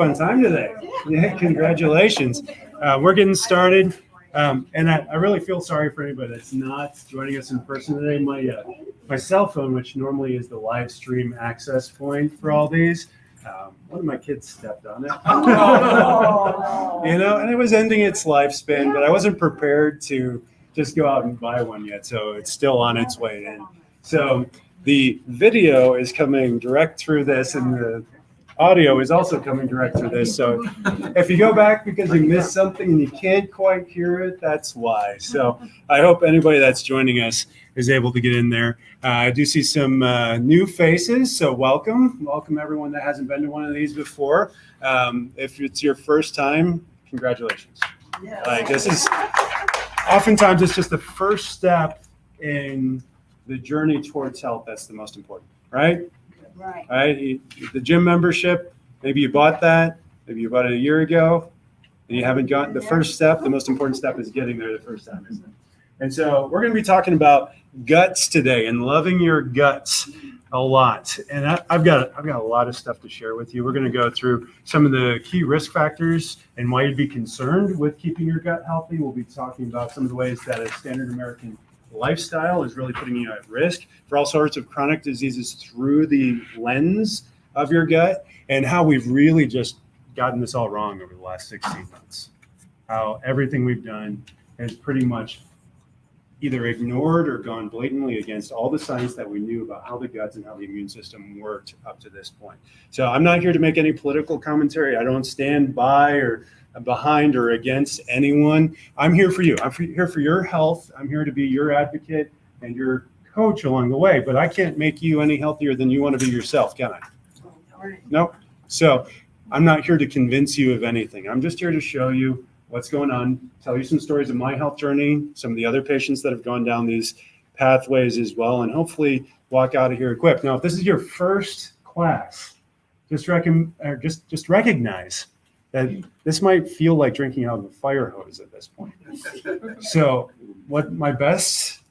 Fun time today. Yeah, congratulations. We're getting started. And I really feel sorry for anybody that's not joining us in person today. My cell phone, which normally is the live stream access point for all these, one of my kids stepped on it. And it was ending its lifespan, but I wasn't prepared to just go out and buy one yet. So it's still on its way in. So the video is coming direct through this, and the audio is also coming direct through this. So if you go back because you missed something and you can't quite hear it, that's why. So I hope anybody that's joining us is able to get in there. I do see some new faces, so welcome. Welcome everyone that hasn't been to one of these before. If it's your first time, congratulations. Like, this is oftentimes it's just the first step in the journey towards health that's the most important, right? Right. The gym membership, maybe you bought that, maybe you bought it a year ago, and you haven't gotten the first step. The most important step is getting there the first time, isn't it? And so we're going to be talking about guts today and loving your guts a lot. And I've got a lot of stuff to share with you. We're going to go through some of the key risk factors and why you'd be concerned with keeping your gut healthy. We'll be talking about some of the ways that a standard American lifestyle is really putting you at risk for all sorts of chronic diseases through the lens of your gut, and how we've really just gotten this all wrong over the last 16 months. How everything we've done has pretty much either ignored or gone blatantly against all the science that we knew about how the guts and how the immune system worked up to this point. So I'm not here to make any political commentary. I don't stand by or behind or against anyone. I'm here for you. I'm here for your health. I'm here to be your advocate and your coach along the way, but I can't make you any healthier than you want to be yourself, can I? No. So I'm not here to convince you of anything. I'm just here to show you what's going on, tell you some stories of my health journey, some of the other patients that have gone down these pathways as well, and hopefully walk out of here equipped. Now, if this is your first class, just recognize that this might feel like drinking out of a fire hose at this point. So what my best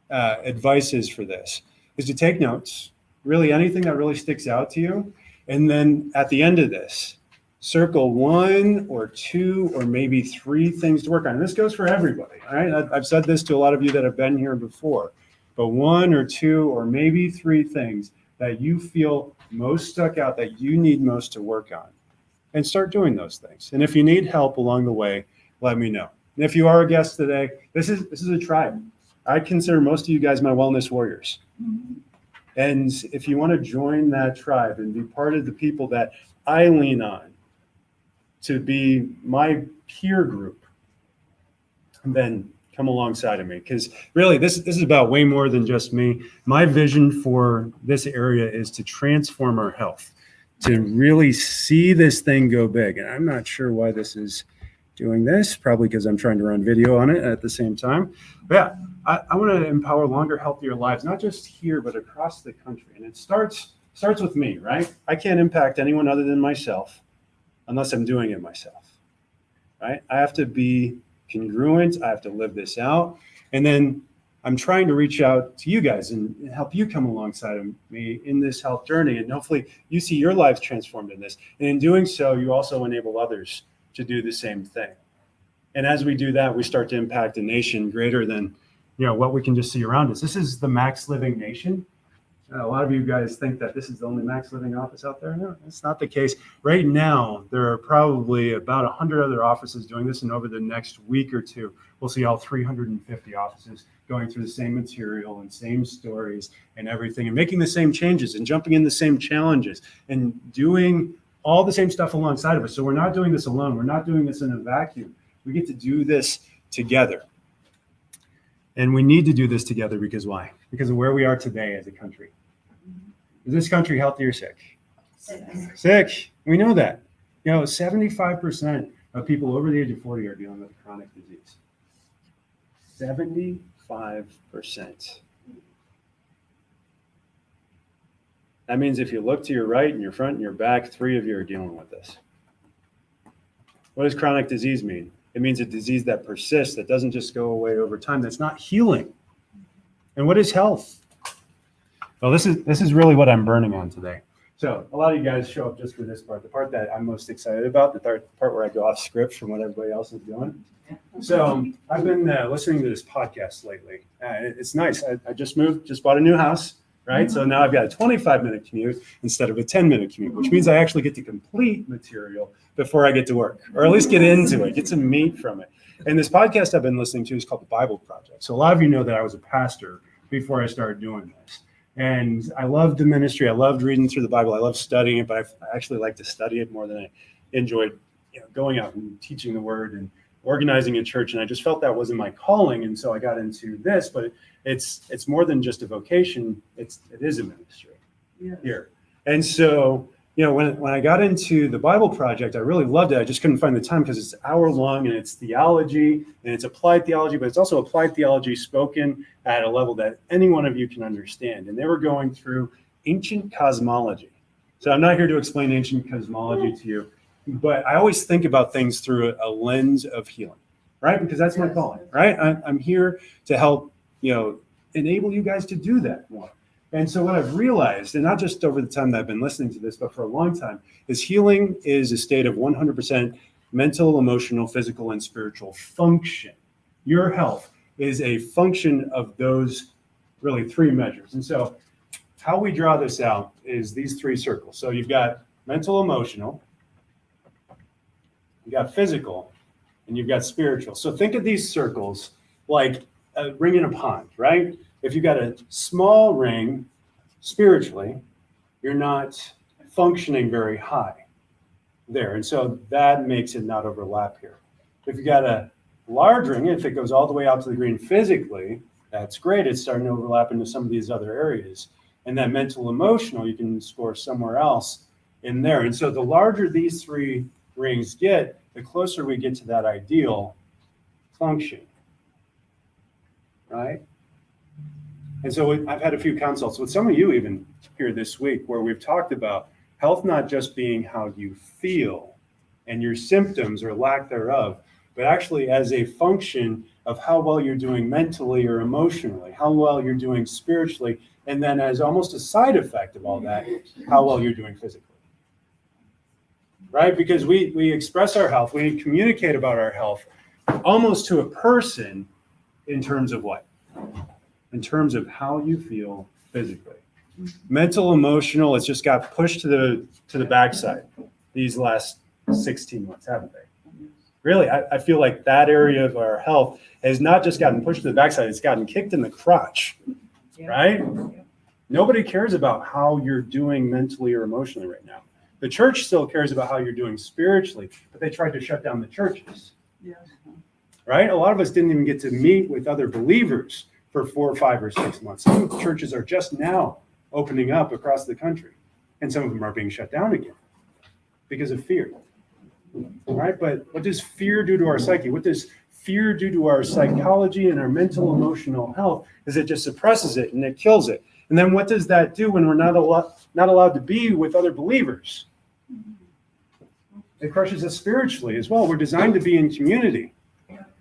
advice is for this is to take notes, really anything that really sticks out to you. And then at the end of this, circle 1 or 2 or maybe 3 things to work on. And this goes for everybody, all right? I've said this to a lot of you that have been here before, but 1 or 2 or maybe 3 things that you feel most stuck out that you need most to work on. And start doing those things. And if you need help along the way, let me know. And if you are a guest today, this is a tribe. I consider most of you guys my wellness warriors. And if you want to join that tribe and be part of the people that I lean on to be my peer group, then come alongside of me. Because really, this is about way more than just me. My vision for this area is to transform our health, to really see this thing go big. And I'm not sure why this is doing this, probably because I'm trying to run video on it at the same time. But yeah, I want to empower longer, healthier lives, not just here, but across the country. And it starts with me, right? I can't impact anyone other than myself unless I'm doing it myself, right? I have to be congruent. I have to live this out. And then I'm trying to reach out to you guys and help you come alongside of me in this health journey. And hopefully you see your lives transformed in this. And in doing so, you also enable others to do the same thing. And as we do that, we start to impact a nation greater than, what we can just see around us. This is the max living nation. A lot of you guys think that this is the only max living office out there. No, that's not the case. Right now, there are probably about 100 other offices doing this. And over the next week or two, we'll see all 350 offices going through the same material and same stories and everything, and making the same changes and jumping in the same challenges and doing all the same stuff alongside of us. So we're not doing this alone. We're not doing this in a vacuum. We get to do this together. And we need to do this together because why? Because of where we are today as a country. Is this country healthy or sick? Sick. We know that. 75% of people over the age of 40 are dealing with a chronic disease. 75%. That means if you look to your right and your front and your back, 3 of you are dealing with this. What does chronic disease mean? It means a disease that persists, that doesn't just go away over time, that's not healing. And what is health? Well, this is really what I'm burning on today. So a lot of you guys show up just for this part, the part that I'm most excited about, the part where I go off script from what everybody else is doing. So I've been listening to this podcast lately. It's nice. I just bought a new house, right? So now I've got a 25-minute commute instead of a 10-minute commute, which means I actually get to complete material before I get to work, or at least get into it, get some meat from it. And this podcast I've been listening to is called The Bible Project. So a lot of you know that I was a pastor before I started doing this. And I loved the ministry. I loved reading through the Bible. I loved studying it, but I actually like to study it more than I enjoyed going out and teaching the word and organizing a church. And I just felt that wasn't my calling. And so I got into this, but it's more than just a vocation. It is a ministry here. And so, when I got into the Bible Project, I really loved it. I just couldn't find the time because it's hour-long and it's theology and it's applied theology, but it's also applied theology spoken at a level that any one of you can understand. And they were going through ancient cosmology. So I'm not here to explain ancient cosmology to you, but I always think about things through a lens of healing, right? Because that's my calling, right? I'm here to help, enable you guys to do that more. And so what I've realized, and not just over the time that I've been listening to this, but for a long time, is healing is a state of 100% mental, emotional, physical, and spiritual function. Your health is a function of those really three measures. And so how we draw this out is these three circles. So you've got mental, emotional, you've got physical, and you've got spiritual. So think of these circles like a ring in a pond, right? If you've got a small ring spiritually, you're not functioning very high there. And so that makes it not overlap here. If you got a large ring, if it goes all the way out to the green physically, that's great. It's starting to overlap into some of these other areas. And that mental, emotional, you can score somewhere else in there. And so the larger these three rings get, the closer we get to that ideal function, right? And so I've had a few consults with some of you even here this week where we've talked about health not just being how you feel and your symptoms or lack thereof, but actually as a function of how well you're doing mentally or emotionally, how well you're doing spiritually, and then as almost a side effect of all that, how well you're doing physically. Right? Because we express our health, we communicate about our health almost to a person in terms of what? In terms of how you feel physically. Mental, emotional, it's just got pushed to the backside these last 16 months, haven't they? Really, I feel like that area of our health has not just gotten pushed to the backside, it's gotten kicked in the crotch, right? Nobody cares about how you're doing mentally or emotionally right now. The church still cares about how you're doing spiritually, but they tried to shut down the churches, right? A lot of us didn't even get to meet with other believers for 4 or 5 or 6 months. Some churches are just now opening up across the country, and some of them are being shut down again because of fear. All right, but what does fear do to our psyche? What does fear do to our psychology and our mental, emotional health? Is it just suppresses it and it kills it. And then what does that do when we're not allowed to be with other believers? It crushes us spiritually as well. We're designed to be in community.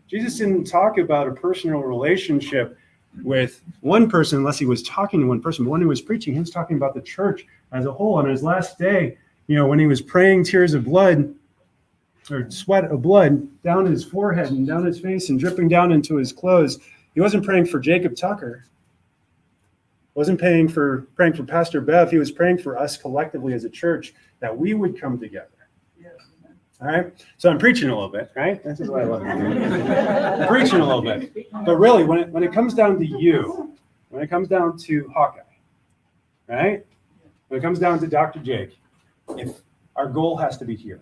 Jesus didn't talk about a personal relationship with one person unless he was talking to one person. But when he was preaching, he was talking about the church as a whole. On his last day, when he was praying tears of blood or sweat of blood down his forehead and down his face and dripping down into his clothes, he wasn't praying for Jacob Tucker. Wasn't praying for Pastor Bev. He was praying for us collectively as a church that we would come together. All right. So I'm preaching a little bit, right? This is what I love. I'm preaching a little bit. But really, when it comes down to you, when it comes down to Hawkeye, right? When it comes down to Dr. Jake, if our goal has to be here.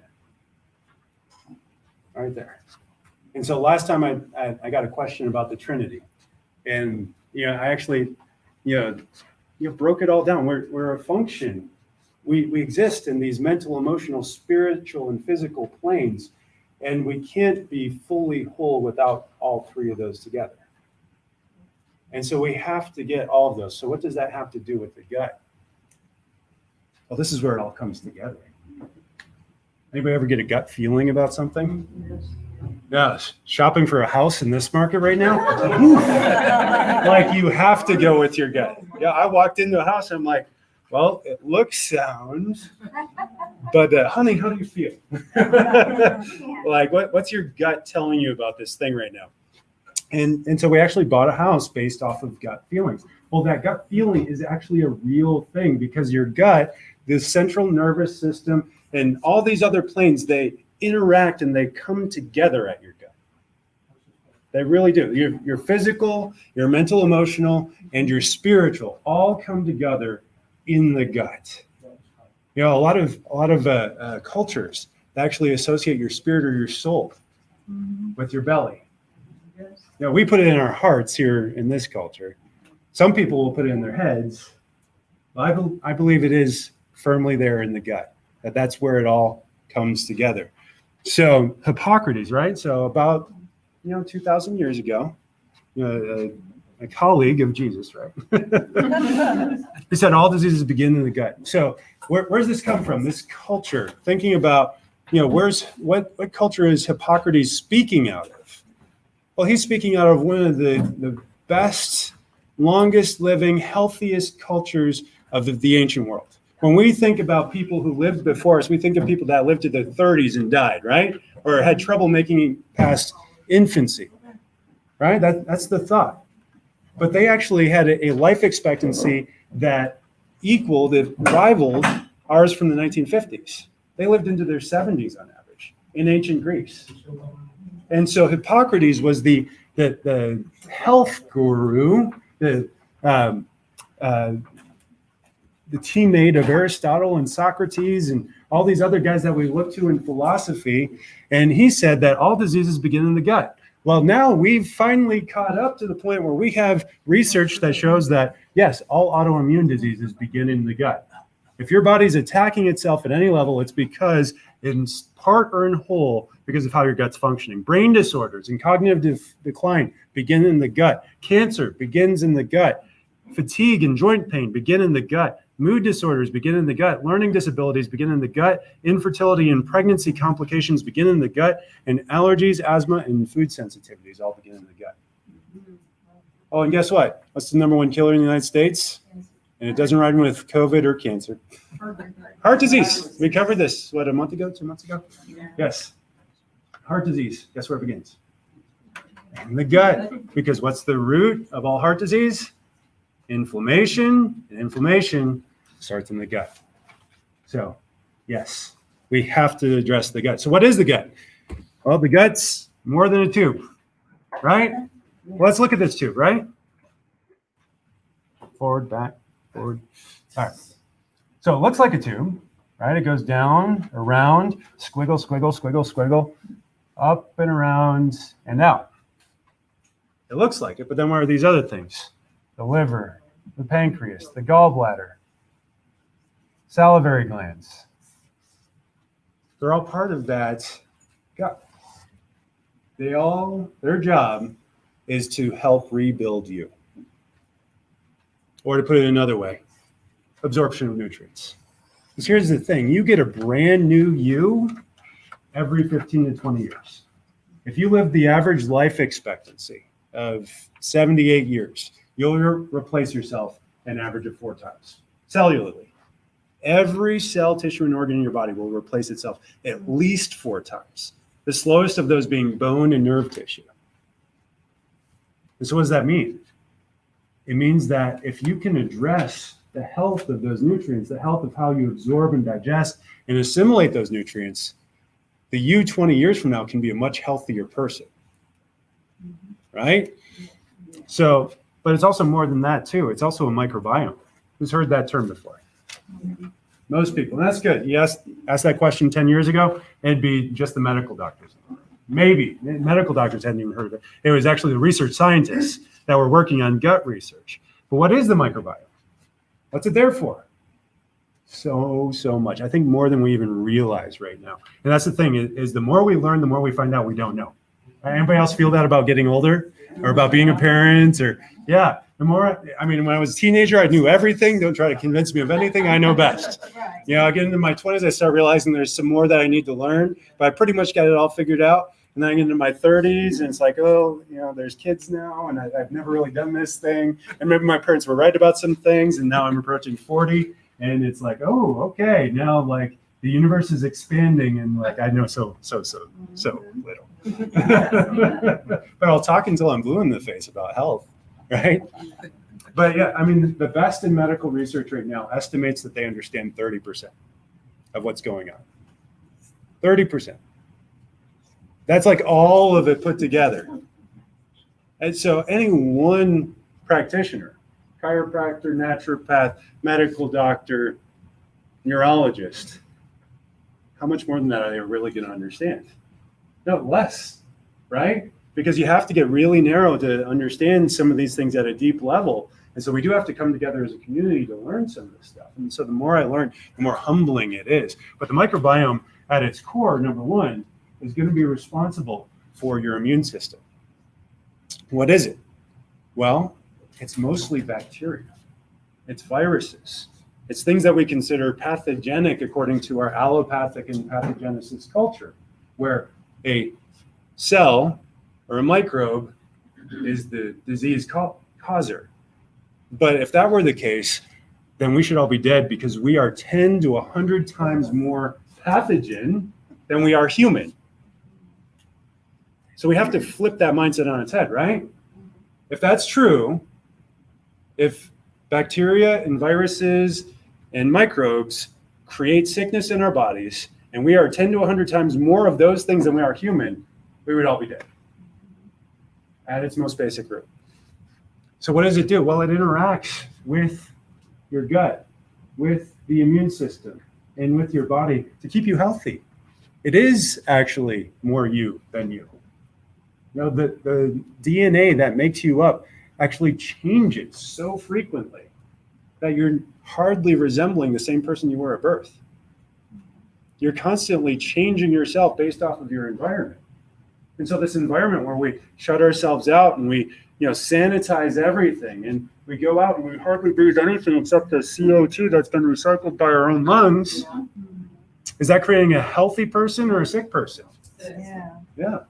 Right there. And so last time I got a question about the Trinity. And I actually broke it all down. We're a function. We exist in these mental, emotional, spiritual, and physical planes, and we can't be fully whole without all three of those together. And so we have to get all of those. So what does that have to do with the gut? Well, this is where it all comes together. Anybody ever get a gut feeling about something? Yes. Shopping for a house in this market right now? Like you have to go with your gut. Yeah, I walked into a house and I'm like, Well, it looks sound, but honey, how do you feel? Like, what's your gut telling you about this thing right now? And so we actually bought a house based off of gut feelings. Well, that gut feeling is actually a real thing because your gut, the central nervous system, and all these other planes, they interact and they come together at your gut. They really do. Your physical, your mental, emotional, and your spiritual all come together in the gut. You know, a lot of cultures actually associate your spirit or your soul with your belly. You know, we put it in our hearts here in this culture. Some people will put it in their heads. I believe it is firmly there in the gut. That's where it all comes together. So Hippocrates, right? So about 2,000 years ago, a colleague of Jesus, right? He said all diseases begin in the gut. So where's this come from? This culture, thinking about, what culture is Hippocrates speaking out of? Well, he's speaking out of one of the best, longest living, healthiest cultures of the ancient world. When we think about people who lived before us, we think of people that lived to their 30s and died, right? Or had trouble making it past infancy, right? That's the thought. But they actually had a life expectancy that rivaled ours from the 1950s. They lived into their 70s on average in ancient Greece. And so Hippocrates was the health guru, the teammate of Aristotle and Socrates and all these other guys that we look to in philosophy. And he said that all diseases begin in the gut. Well, now we've finally caught up to the point where we have research that shows that, yes, all autoimmune diseases begin in the gut. If your body's attacking itself at any level, it's because in part or in whole, because of how your gut's functioning. Brain disorders and cognitive decline begin in the gut. Cancer begins in the gut. Fatigue and joint pain begin in the gut. Mood disorders begin in the gut. Learning disabilities begin in the gut. Infertility and pregnancy complications begin in the gut. And allergies, asthma, and food sensitivities all begin in the gut. Oh, and guess what? What's the number one killer in the United States? And it doesn't rhyme with COVID or cancer. Heart disease. We covered this, a month ago, 2 months ago? Yes. Heart disease. Guess where it begins? In the gut. Because what's the root of all heart disease? Inflammation, and inflammation starts in the gut. So, yes, we have to address the gut. So what is the gut? Well, the gut's more than a tube, right? Well, let's look at this tube, right? Forward, back, forward. All right. So it looks like a tube, right? It goes down, around, squiggle, squiggle, squiggle, squiggle, up and around and out. It looks like it, but then what are these other things? The liver, the pancreas, the gallbladder, salivary glands. They're all part of that gut. Their job is to help rebuild you. Or to put it another way, absorption of nutrients. Because here's the thing, you get a brand new you every 15 to 20 years. If you live the average life expectancy of 78 years, you'll replace yourself an average of 4 times, cellularly. Every cell, tissue, and organ in your body will replace itself at least 4 times. The slowest of those being bone and nerve tissue. And so what does that mean? It means that if you can address the health of those nutrients, the health of how you absorb and digest and assimilate those nutrients, the you 20 years from now can be a much healthier person, right? So, but it's also more than that too. It's also a microbiome. Who's heard that term before? Most people. And that's good. You asked that question 10 years ago, it'd be just the medical doctors. Maybe. Medical doctors hadn't even heard of it. It was actually the research scientists that were working on gut research. But what is the microbiome? What's it there for? So much. I think more than we even realize right now. And that's the thing, is the more we learn, the more we find out we don't know. Anybody else feel that about getting older or about being a parent? Or yeah, the more, when I was a teenager, I knew everything. Don't try to convince me of anything. I know best. I get into my 20s, I start realizing there's some more that I need to learn, but I pretty much got it all figured out. And then I get into my 30s and it's like, there's kids now and I've never really done this thing. And maybe my parents were right about some things and now I'm approaching 40. And it's like, oh, okay, now like the universe is expanding, and like I know so little. But I'll talk until I'm blue in the face about health, right? But yeah, I mean, the best in medical research right now estimates that they understand 30% of what's going on. 30%. That's like all of it put together. And so any one practitioner, chiropractor, naturopath, medical doctor, neurologist, how much more than that are they really going to understand? No, less, right? Because you have to get really narrow to understand some of these things at a deep level. And so we do have to come together as a community to learn some of this stuff. And so the more I learn, the more humbling it is. But the microbiome at its core, number one, is going to be responsible for your immune system. What is it? Well, it's mostly bacteria. It's viruses. It's things that we consider pathogenic according to our allopathic and pathogenesis culture, where a cell or a microbe is the disease causer. But if that were the case, then we should all be dead, because we are 10 to 100 times more pathogen than we are human. So we have to flip that mindset on its head, right? If that's true, if bacteria and viruses and microbes create sickness in our bodies, and we are 10 to 100 times more of those things than we are human, we would all be dead at its most basic root. So what does it do? Well, it interacts with your gut, with the immune system, and with your body to keep you healthy. It is actually more you than you. You know, the DNA that makes you up actually changes so frequently that you're hardly resembling the same person you were at birth. You're constantly changing yourself based off of your environment. And so this environment where we shut ourselves out and we, sanitize everything, and we go out and we hardly breathe anything except the CO2 that's been recycled by our own lungs. Is that creating a healthy person or a sick person? Yeah.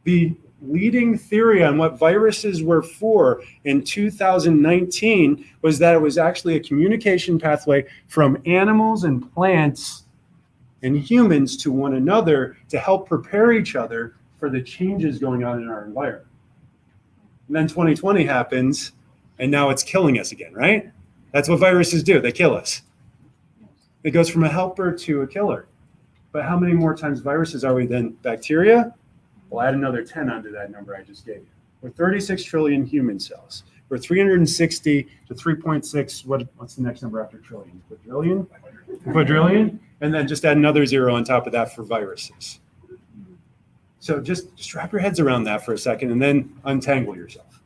The leading theory on what viruses were for in 2019 was that it was actually a communication pathway from animals and plants and humans to one another to help prepare each other for the changes going on in our environment. And then 2020 happens, and now it's killing us again, right? That's what viruses do. They kill us. It goes from a helper to a killer. But how many more times viruses are we than bacteria? We'll add another 10 onto that number I just gave you. We're 36 trillion human cells. We're 360 to 3.6. What's the next number after trillion? Quadrillion? Quadrillion? And then just add another zero on top of that for viruses. So just wrap your heads around that for a second and then untangle yourself.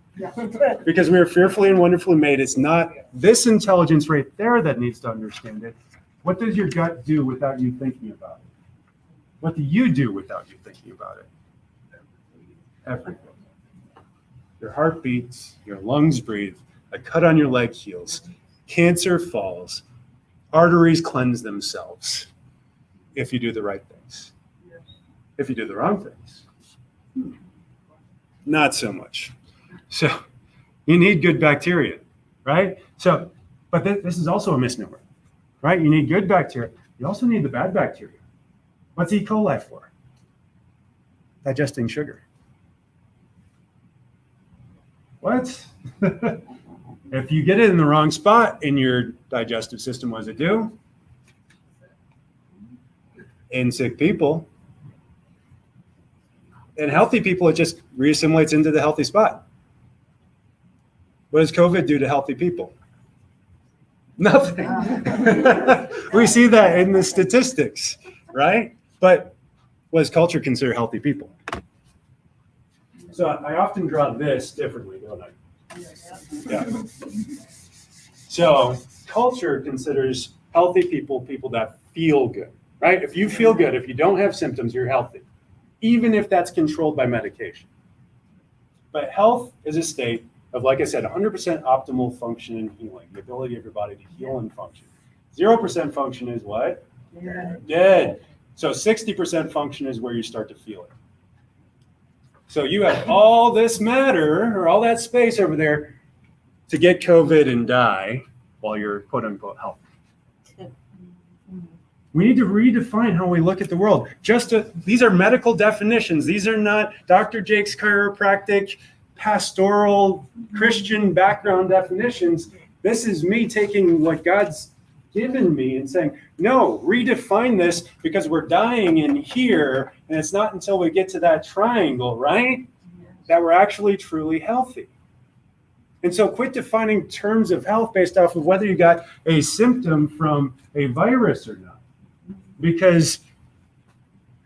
Because we are fearfully and wonderfully made. It's not this intelligence right there that needs to understand it. What does your gut do without you thinking about it? What do you do without you thinking about it? Everything. Your heart beats, your lungs breathe, a cut on your leg heals, cancer falls, arteries cleanse themselves if you do the right things. If you do the wrong things, not so much. So you need good bacteria, right? So, but this is also a misnomer, right? You need good bacteria. You also need the bad bacteria. What's E. coli for? Digesting sugar. What? If you get it in the wrong spot in your digestive system, what does it do? In sick people. In healthy people, it just reassimilates into the healthy spot. What does COVID do to healthy people? Nothing. We see that in the statistics, right? But what does culture consider healthy people? So I often draw this differently, don't I? Yeah. So culture considers healthy people people that feel good, right? If you feel good, if you don't have symptoms, you're healthy, even if that's controlled by medication. But health is a state of, like I said, 100% optimal function and healing, the ability of your body to heal and function. 0% function is what? Dead. So 60% function is where you start to feel it. So you have all this matter or all that space over there to get COVID and die while you're quote unquote healthy. We need to redefine how we look at the world. These are medical definitions. These are not Dr. Jake's chiropractic, pastoral, Christian background definitions. This is me taking what God's given me and saying, no, redefine this, because we're dying in here, and it's not until we get to that triangle, right, that we're actually truly healthy. And so quit defining terms of health based off of whether you got a symptom from a virus or not. Because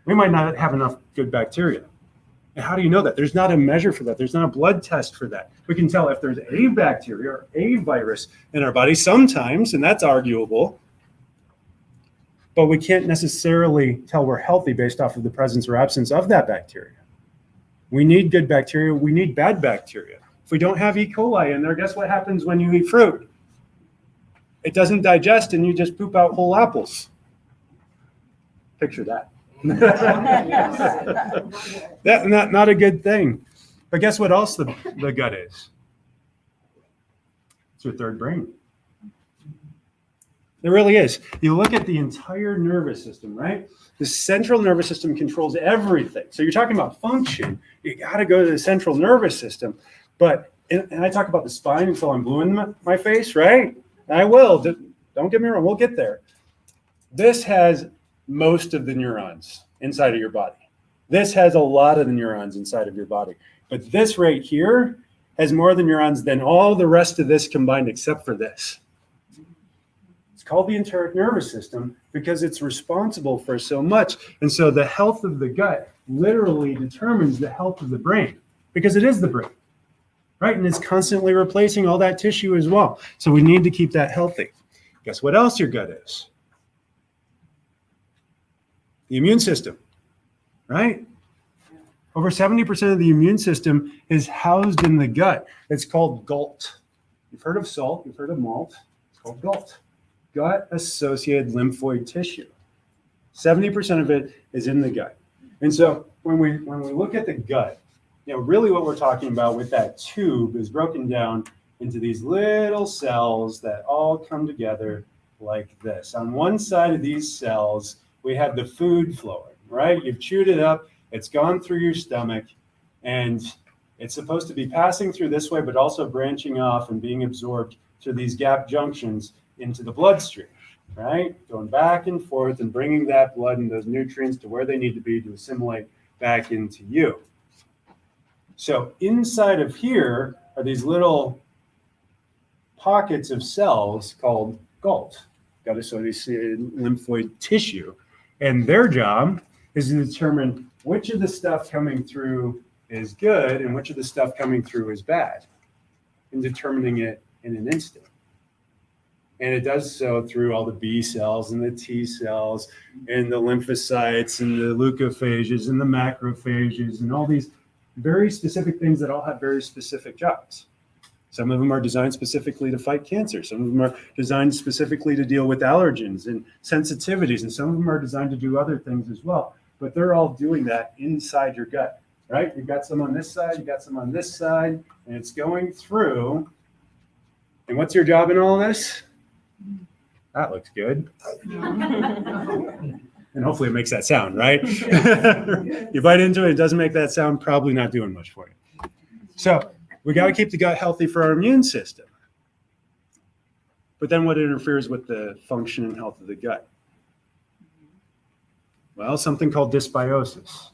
we might not have enough good bacteria. And how do you know that? There's not a measure for that. There's not a blood test for that. We can tell if there's a bacteria or a virus in our body sometimes, and that's arguable. But we can't necessarily tell we're healthy based off of the presence or absence of that bacteria. We need good bacteria. We need bad bacteria. If we don't have E. coli in there, guess what happens when you eat fruit? It doesn't digest, and you just poop out whole apples. Picture that. That's not a good thing. But guess what else the gut is? It's your third brain. It really is. You look at the entire nervous system, right? The central nervous system controls everything. So you're talking about function. You got to go to the central nervous system. But, and I talk about the spine until I'm blue in my face, right? I will. Don't get me wrong. We'll get there. This has most of the neurons inside of your body. This has a lot of the neurons inside of your body. But this right here has more of the neurons than all the rest of this combined except for this. It's called the enteric nervous system because it's responsible for so much. And so the health of the gut literally determines the health of the brain because it is the brain, right? And it's constantly replacing all that tissue as well. So we need to keep that healthy. Guess what else your gut is? The immune system, right? Over 70% of the immune system is housed in the gut. It's called GALT. You've heard of salt, you've heard of malt. It's called GALT, gut-associated lymphoid tissue. 70% of it is in the gut. And so when we look at the gut, really what we're talking about with that tube is broken down into these little cells that all come together like this. On one side of these cells, we have the food flowing, right? You've chewed it up, it's gone through your stomach, and it's supposed to be passing through this way, but also branching off and being absorbed through these gap junctions into the bloodstream, right? Going back and forth and bringing that blood and those nutrients to where they need to be to assimilate back into you. So inside of here are these little pockets of cells called GALT, gut-associated lymphoid tissue. And their job is to determine which of the stuff coming through is good and which of the stuff coming through is bad, and determining it in an instant. And it does so through all the B cells and the T cells and the lymphocytes and the leukophages and the macrophages and all these very specific things that all have very specific jobs. Some of them are designed specifically to fight cancer. Some of them are designed specifically to deal with allergens and sensitivities. And some of them are designed to do other things as well. But they're all doing that inside your gut, right? You've got some on this side, you've got some on this side, and it's going through. And what's your job in all of this? That looks good. And hopefully it makes that sound, right? You bite into it, it doesn't make that sound, probably not doing much for you. So we got to keep the gut healthy for our immune system. But then what interferes with the function and health of the gut? Well, something called dysbiosis.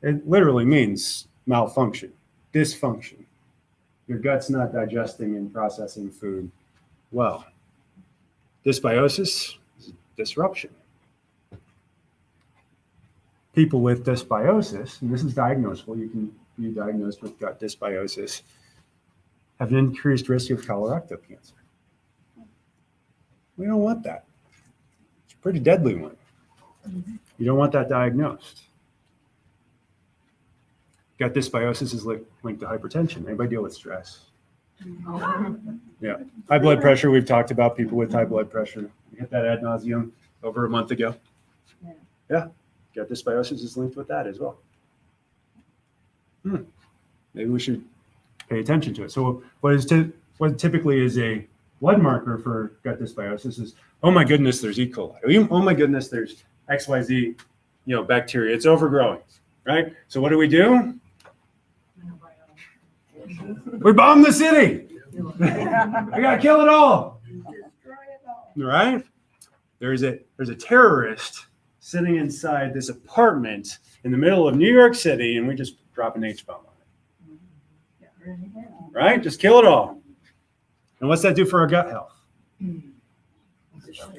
It literally means malfunction, dysfunction. Your gut's not digesting and processing food well. Dysbiosis is disruption. People with dysbiosis, and this is diagnosable, you can be diagnosed with gut dysbiosis, have an increased risk of colorectal cancer. We don't want that. It's a pretty deadly one. You don't want that diagnosed. Gut dysbiosis is linked to hypertension. Anybody deal with stress? Yeah. High blood pressure, we've talked about people with high blood pressure. We hit that ad nauseum over a month ago. Yeah. Gut dysbiosis is linked with that as well. Maybe we should pay attention to it. So what typically is a blood marker for gut dysbiosis is, oh my goodness, there's E. coli. Oh my goodness, there's XYZ, bacteria. It's overgrowing, right? So what do? We bomb the city. We gotta kill it all. Right? There's a terrorist sitting inside this apartment in the middle of New York City, and we just drop an H-bomb on it. Right? Just kill it all. And what's that do for our gut health?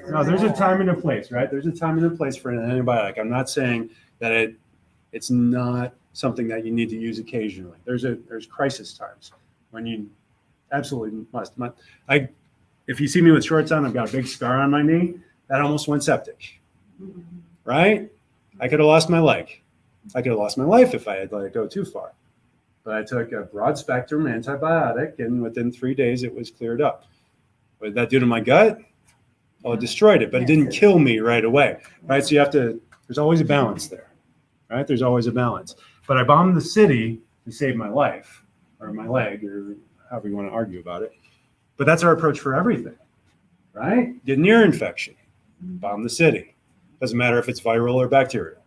No, there's a time and a place, right? There's a time and a place for an antibiotic. I'm not saying that it's not something that you need to use occasionally. There's crisis times when you absolutely must. If you see me with shorts on, I've got a big scar on my knee. That almost went septic, right? I could have lost my leg. I could have lost my life if I had let it go too far. But I took a broad spectrum antibiotic, and within 3 days, it was cleared up. What did that do to my gut? Well, it destroyed it, but it didn't kill me right away, right? So there's always a balance there, right? There's always a balance. But I bombed the city to save my life, or my leg, or however you want to argue about it. But that's our approach for everything, right? Get an ear infection, bomb the city. Doesn't matter if it's viral or bacterial,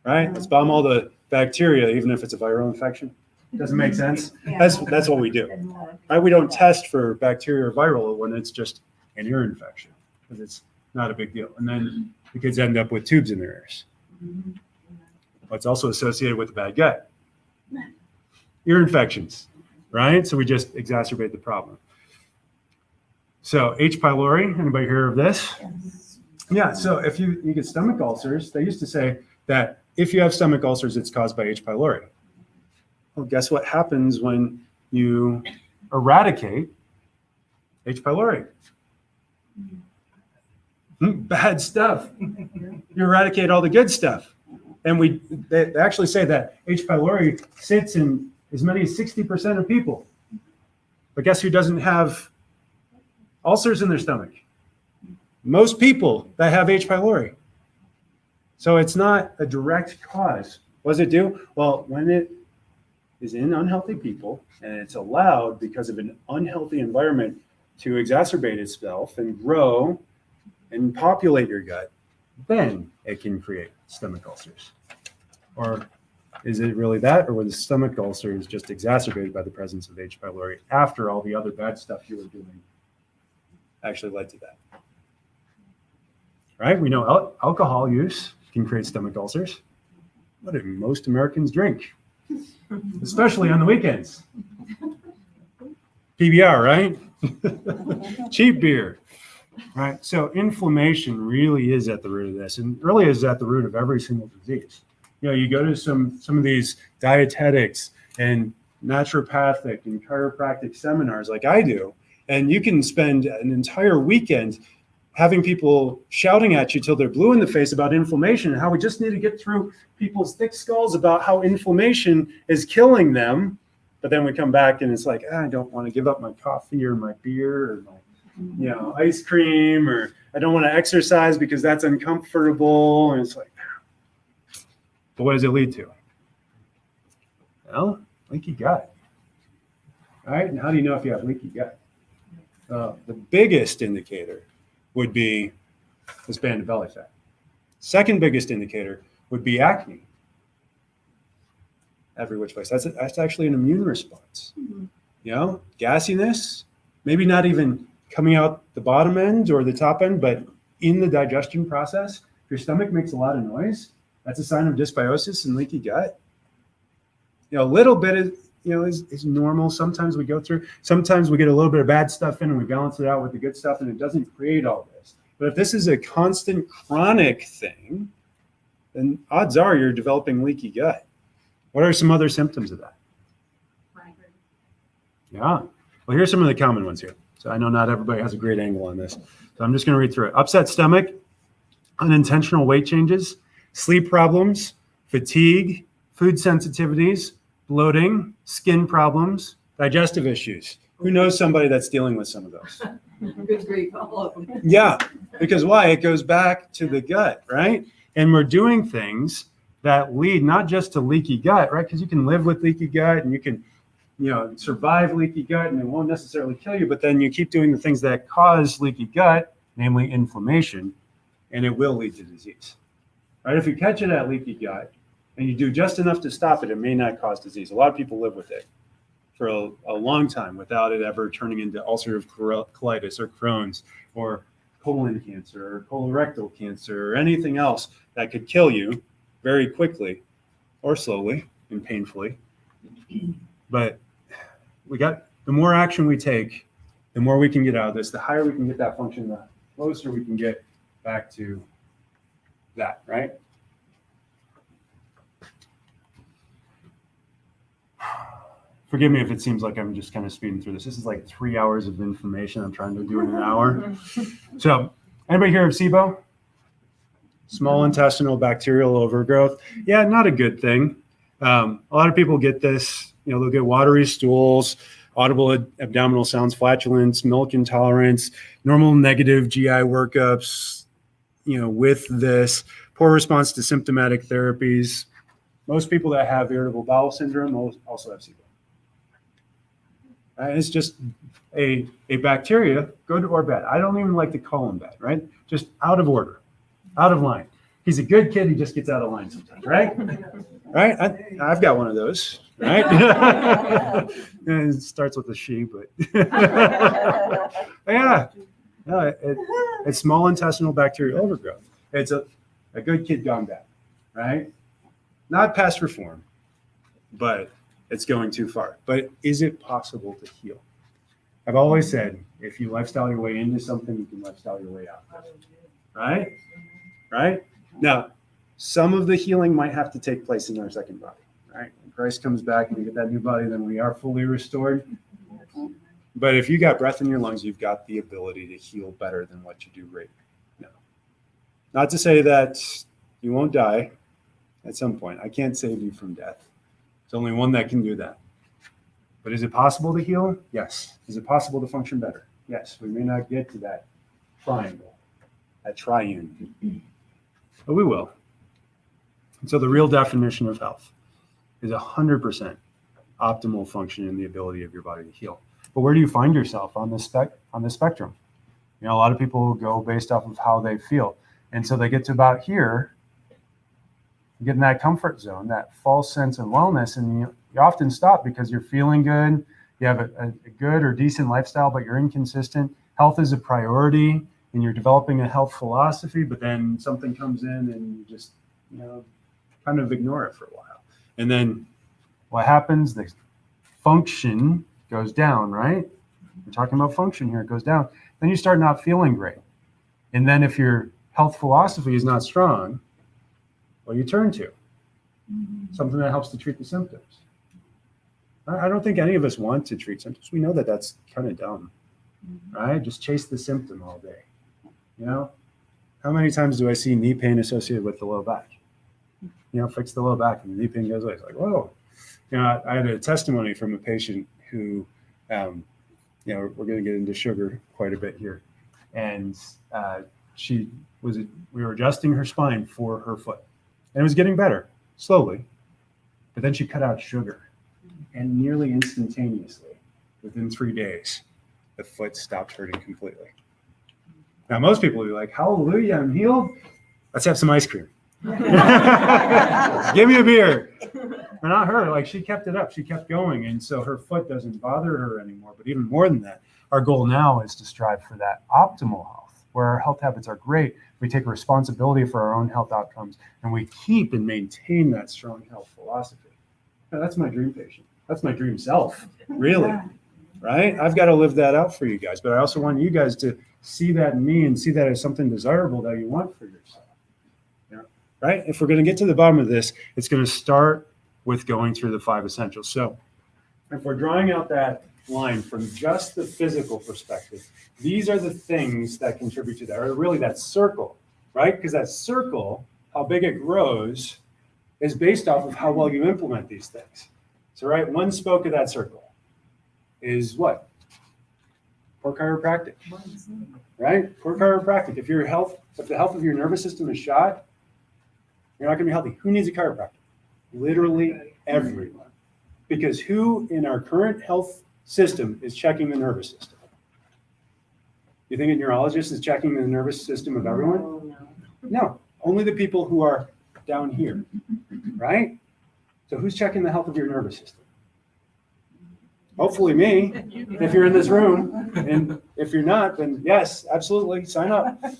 right? Let's bomb all the bacteria, even if it's a viral infection. Doesn't make sense? That's what we do, right? We don't test for bacteria or viral when it's just an ear infection, because it's not a big deal. And then the kids end up with tubes in their ears. It's also associated with a bad gut. Ear infections, right? So we just exacerbate the problem. So H. pylori, anybody hear of this? Yeah, so if you get stomach ulcers, they used to say that if you have stomach ulcers, it's caused by H. pylori. Well, guess what happens when you eradicate H. pylori? Bad stuff. You eradicate all the good stuff. And they actually say that H. pylori sits in as many as 60% of people. But guess who doesn't have ulcers in their stomach? Most people that have H. pylori. So it's not a direct cause. What does it do? Well, when it is in unhealthy people and it's allowed because of an unhealthy environment to exacerbate itself and grow and populate your gut, then it can create stomach ulcers. Or is it really that? Or were the stomach ulcers just exacerbated by the presence of H. pylori after all the other bad stuff you were doing actually led to that? Right? We know alcohol use can create stomach ulcers. What do most Americans drink? Especially on the weekends. PBR, right? Cheap beer. Right? So inflammation really is at the root of this, and really is at the root of every single disease. You go to some of these dietetics and naturopathic and chiropractic seminars like I do, and you can spend an entire weekend having people shouting at you till they're blue in the face about inflammation and how we just need to get through people's thick skulls about how inflammation is killing them. But then we come back and it's like, I don't want to give up my coffee or my beer or my ice cream, or I don't want to exercise because that's uncomfortable. And it's like, but what does it lead to? Well, leaky gut. All right. And how do you know if you have leaky gut? The biggest indicator would be this band of belly fat. Second biggest indicator would be acne. Every which place. That's actually an immune response. Gassiness, maybe not even coming out the bottom end or the top end, but in the digestion process, if your stomach makes a lot of noise, that's a sign of dysbiosis and leaky gut. A little bit is normal. Sometimes we get a little bit of bad stuff in and we balance it out with the good stuff, and it doesn't create all this. But if this is a constant chronic thing, then odds are you're developing leaky gut. What are some other symptoms of that? Migraine. Yeah. Well, here's some of the common ones here. So I know not everybody has a great angle on this. So I'm just going to read through it. Upset stomach, unintentional weight changes, sleep problems, fatigue, food sensitivities, bloating, skin problems, digestive issues. Who knows somebody that's dealing with some of those? Good grief, all of them. Yeah, because why? It goes back to the gut, right? And we're doing things that lead not just to leaky gut, right? Because you can live with leaky gut and you can survive leaky gut and it won't necessarily kill you, but then you keep doing the things that cause leaky gut, namely inflammation, and it will lead to disease. Right? If you catch it at leaky gut and you do just enough to stop it, it may not cause disease. A lot of people live with it for a long time without it ever turning into ulcerative colitis or Crohn's or colon cancer or colorectal cancer or anything else that could kill you very quickly or slowly and painfully. But the more action we take, the more we can get out of this, the higher we can get that function, the closer we can get back to that, right? Forgive me if it seems like I'm just kind of speeding through this. This is like 3 hours of information I'm trying to do in an hour. So, anybody hear of SIBO? Small intestinal bacterial overgrowth. Yeah, not a good thing. A lot of people get this, they'll get watery stools, audible abdominal sounds, flatulence, milk intolerance, normal negative GI workups, with this, poor response to symptomatic therapies. Most people that have irritable bowel syndrome also have SIBO. It's just a bacteria, good or bad. I don't even like to call them bad, right? Just out of order, out of line. He's a good kid, he just gets out of line sometimes, right? Right? I've got one of those, right? And it starts with a she, but yeah. No, it's small intestinal bacterial overgrowth. It's a good kid gone bad, right? Not past reform, but it's going too far. But is it possible to heal? I've always said, if you lifestyle your way into something, you can lifestyle your way out. Right? Right? Now, some of the healing might have to take place in our second body. Right? When Christ comes back and we get that new body, then we are fully restored. But if you got breath in your lungs, you've got the ability to heal better than what you do right now. Not to say that you won't die at some point. I can't save you from death. There's only one that can do that. But is it possible to heal? Yes. Is it possible to function better? Yes. We may not get to that triangle, that triune, but we will. And so the real definition of health is 100% optimal function in the ability of your body to heal. But where do you find yourself on this spectrum? A lot of people go based off of how they feel. And so they get to about here, get in that comfort zone, that false sense of wellness, and you often stop because you're feeling good, you have a good or decent lifestyle, but you're inconsistent. Health is a priority, and you're developing a health philosophy, but then something comes in and you just, kind of ignore it for a while. And then what happens? The function goes down, right? We're talking about function here, it goes down. Then you start not feeling great. And then if your health philosophy is not strong, what do you turn to? Something that helps to treat the symptoms. I don't think any of us want to treat symptoms. We know that that's kind of dumb, right? Just chase the symptom all day. How many times do I see knee pain associated with the low back? Fix the low back and the knee pain goes away. It's like, whoa. I had a testimony from a patient who, we're going to get into sugar quite a bit here. And we were adjusting her spine for her foot. And it was getting better, slowly. But then she cut out sugar. And nearly instantaneously, within 3 days, the foot stopped hurting completely. Now, most people will be like, hallelujah, I'm healed. Let's have some ice cream. Give me a beer. But not her. Like, she kept it up. She kept going. And so her foot doesn't bother her anymore. But even more than that, our goal now is to strive for that optimal health, where our health habits are great. We take responsibility for our own health outcomes, and we keep and maintain that strong health philosophy. Now, that's my dream patient. That's my dream self, really, right? I've got to live that out for you guys. But I also want you guys to see that in me and see that as something desirable that you want for yourself. Right? If we're going to get to the bottom of this, it's going to start with going through the 5 essentials. So if we're drawing out that line from just the physical perspective, these are the things that contribute to that, or really that circle, right? Because that circle, how big it grows, is based off of how well you implement these things. So, right, one spoke of that circle is what? Poor chiropractic, right? Poor chiropractic. If the health of your nervous system is shot, you're not going to be healthy. Who needs a chiropractor? Literally everyone. Because who in our current health system is checking the nervous system? You think a neurologist is checking the nervous system of everyone? No, only the people who are down here, right? So who's checking the health of your nervous system? Hopefully me, if you're in this room. And if you're not, then yes, absolutely, sign up. How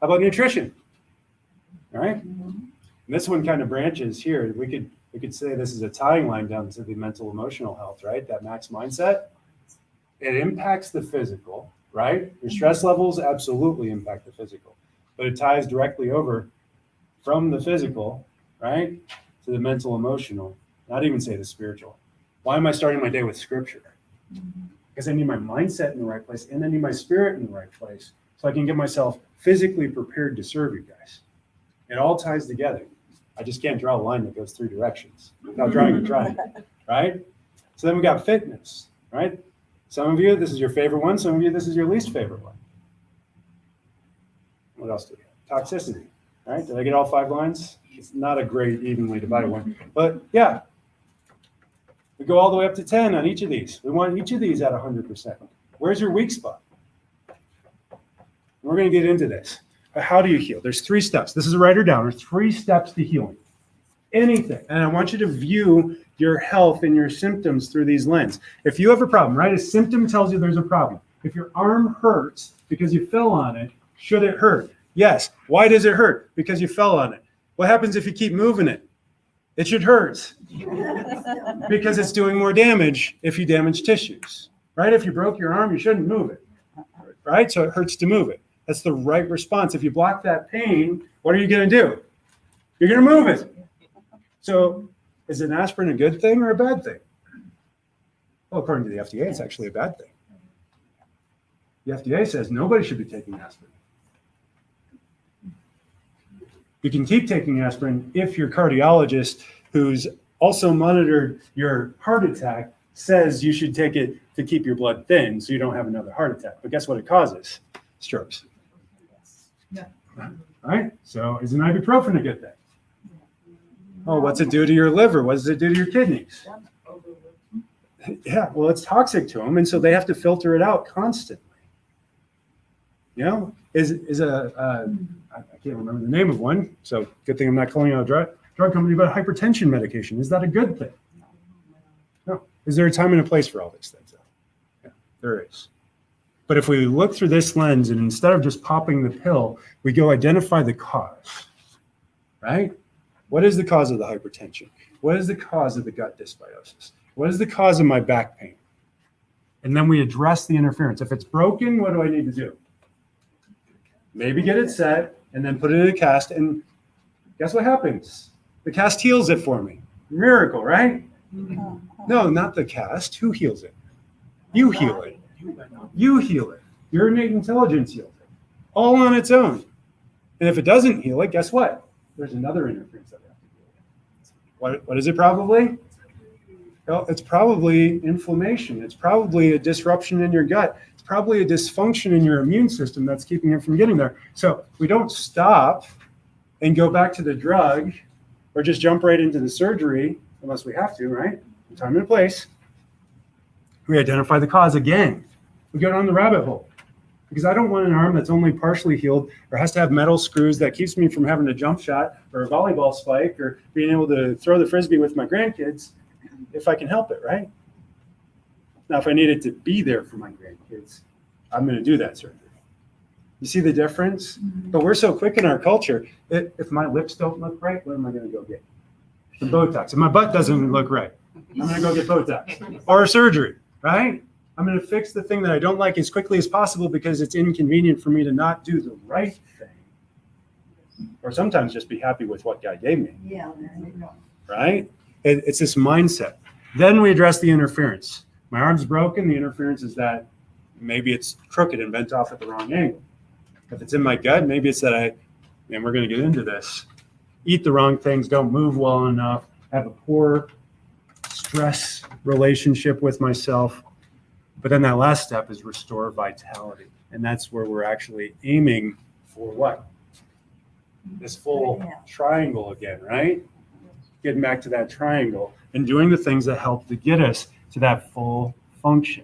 about nutrition? All right. And this one kind of branches here. We could say this is a tying line down to the mental emotional health, right? That max mindset. It impacts the physical, right? Your stress levels absolutely impact the physical, but it ties directly over from the physical, right, to the mental emotional, not even say the spiritual. Why am I starting my day with scripture? Because I need my mindset in the right place and I need my spirit in the right place so I can get myself physically prepared to serve you guys. It all ties together. I just can't draw a line that goes three directions without drawing a triangle, right? So then we got fitness, right? Some of you, this is your favorite one. Some of you, this is your least favorite one. What else do we have? Toxicity, right? Did I get all 5 lines? It's not a great evenly divided one, but yeah. We go all the way up to 10 on each of these. We want each of these at 100%. Where's your weak spot? We're going to get into this. How do you heal? There's 3 steps. This is a writer downer. 3 steps to healing. Anything. And I want you to view your health and your symptoms through these lenses. If you have a problem, right? A symptom tells you there's a problem. If your arm hurts because you fell on it, should it hurt? Yes. Why does it hurt? Because you fell on it. What happens if you keep moving it? It should hurt. Because it's doing more damage if you damage tissues, right? If you broke your arm, you shouldn't move it, right? So it hurts to move it. That's the right response. If you block that pain, what are you going to do? You're going to move it. So is an aspirin a good thing or a bad thing? Well, according to the FDA, it's actually a bad thing. The FDA says nobody should be taking aspirin. You can keep taking aspirin if your cardiologist, who's also monitored your heart attack, says you should take it to keep your blood thin so you don't have another heart attack. But guess what it causes? Strokes. Yeah. All right? So is an ibuprofen a good thing? Oh, what's it do to your liver? What does it do to your kidneys? Yeah, well, it's toxic to them, and so they have to filter it out constantly. You know, I can't remember the name of one, so good thing I'm not calling out a drug company, but hypertension medication. Is that a good thing? No. Is there a time and a place for all these things? Yeah, there is. But if we look through this lens and instead of just popping the pill, we go identify the cause, right? What is the cause of the hypertension? What is the cause of the gut dysbiosis? What is the cause of my back pain? And then we address the interference. If it's broken, what do I need to do? Maybe get it set and then put it in a cast. And guess what happens? The cast heals it for me. Miracle, right? No, not the cast. Who heals it? You heal it. You heal it. Your innate intelligence heals it. All on its own. And if it doesn't heal it, guess what? There's another interference that we have to deal with. What is it probably? Well, it's probably inflammation. It's probably a disruption in your gut. It's probably a dysfunction in your immune system that's keeping it from getting there. So we don't stop and go back to the drug or just jump right into the surgery unless we have to, right? Time and place. We identify the cause again. We go down the rabbit hole because I don't want an arm that's only partially healed or has to have metal screws that keeps me from having a jump shot or a volleyball spike or being able to throw the Frisbee with my grandkids if I can help it, right? Now, if I needed to be there for my grandkids, I'm going to do that surgery. You see the difference? Mm-hmm. But we're so quick in our culture. If my lips don't look right, what am I going to go get? Some Botox. If my butt doesn't look right, I'm going to go get Botox or surgery, right? I'm going to fix the thing that I don't like as quickly as possible because it's inconvenient for me to not do the right thing. Or sometimes just be happy with what God gave me. Yeah, there you go. Right? It's this mindset. Then we address the interference. My arm's broken. The interference is that maybe it's crooked and bent off at the wrong angle. If it's in my gut, maybe it's that and we're going to get into this, eat the wrong things, don't move well enough, have a poor stress relationship with myself. But then that last step is restore vitality. And that's where we're actually aiming for what? This full triangle again, right? getting back to that triangle and doing the things that help to get us to that full function.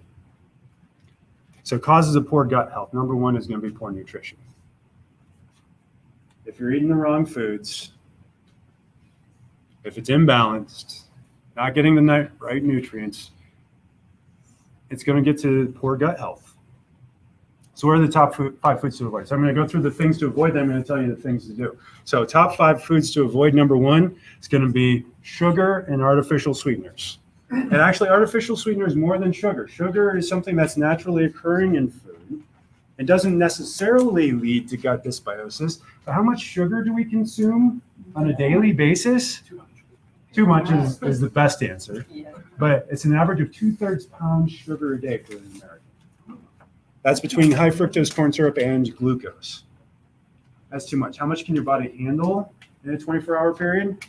So causes of poor gut health. Number one is going to be poor nutrition. If you're eating the wrong foods, if it's imbalanced, not getting the right nutrients, it's going to get to poor gut health. So what are the top 5 foods to avoid? So I'm going to go through the things to avoid, then I'm going to tell you the things to do. So top 5 foods to avoid. Number 1 is going to be sugar and artificial sweeteners. And actually, artificial sweetener is more than sugar. Sugar is something that's naturally occurring in food. It doesn't necessarily lead to gut dysbiosis. But how much sugar do we consume on a daily basis? Too much is the best answer. But it's an average of 2/3 pound sugar a day for an American. That's between high fructose corn syrup and glucose. That's too much. How much can your body handle in a 24-hour period?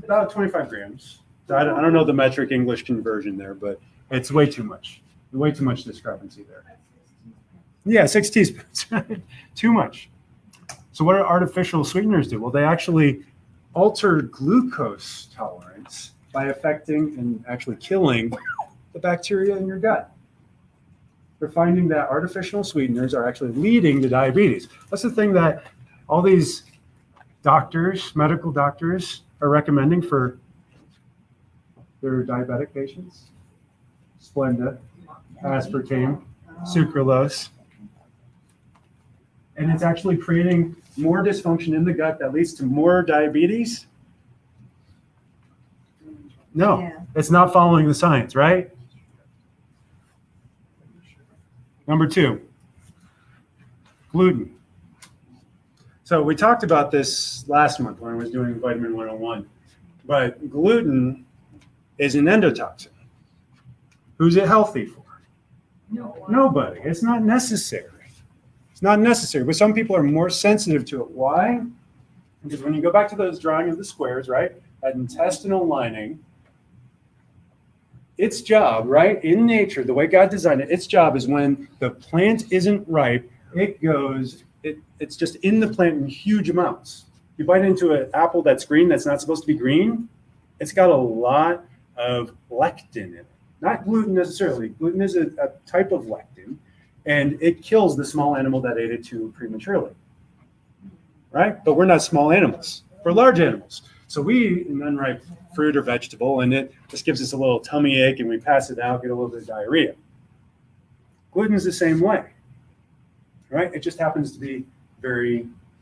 About 25 grams. So I don't know the metric English conversion there, but it's way too much. Way too much discrepancy there. Yeah, 6 teaspoons. Too much. So what do artificial sweeteners do? Well, they actually alter glucose tolerance by affecting and actually killing the bacteria in your gut. We're finding that artificial sweeteners are actually leading to diabetes. That's the thing that all these doctors, medical doctors, are recommending for their diabetic patients. Splenda, aspartame, sucralose. And it's actually creating more dysfunction in the gut that leads to more diabetes? No, it's not following the science, right? Number 2, gluten. So we talked about this last month when I was doing Vitamin 101, but gluten is an endotoxin. Who's it healthy for? Nobody. It's not necessary. It's not necessary, but some people are more sensitive to it. Why? Because when you go back to those drawing of the squares, right, that intestinal lining, its job, right, in nature, the way God designed it, its job is when the plant isn't ripe, it's just in the plant in huge amounts. You bite into an apple that's green, that's not supposed to be green, it's got a lot of lectin in it. Not gluten necessarily. Gluten is a type of lectin, and it kills the small animal that ate it too prematurely, right? But we're not small animals. We're large animals. So we eat an unripe fruit or vegetable, and it just gives us a little tummy ache, and we pass it out, get a little bit of diarrhea. Gluten is the same way, right? It just happens to be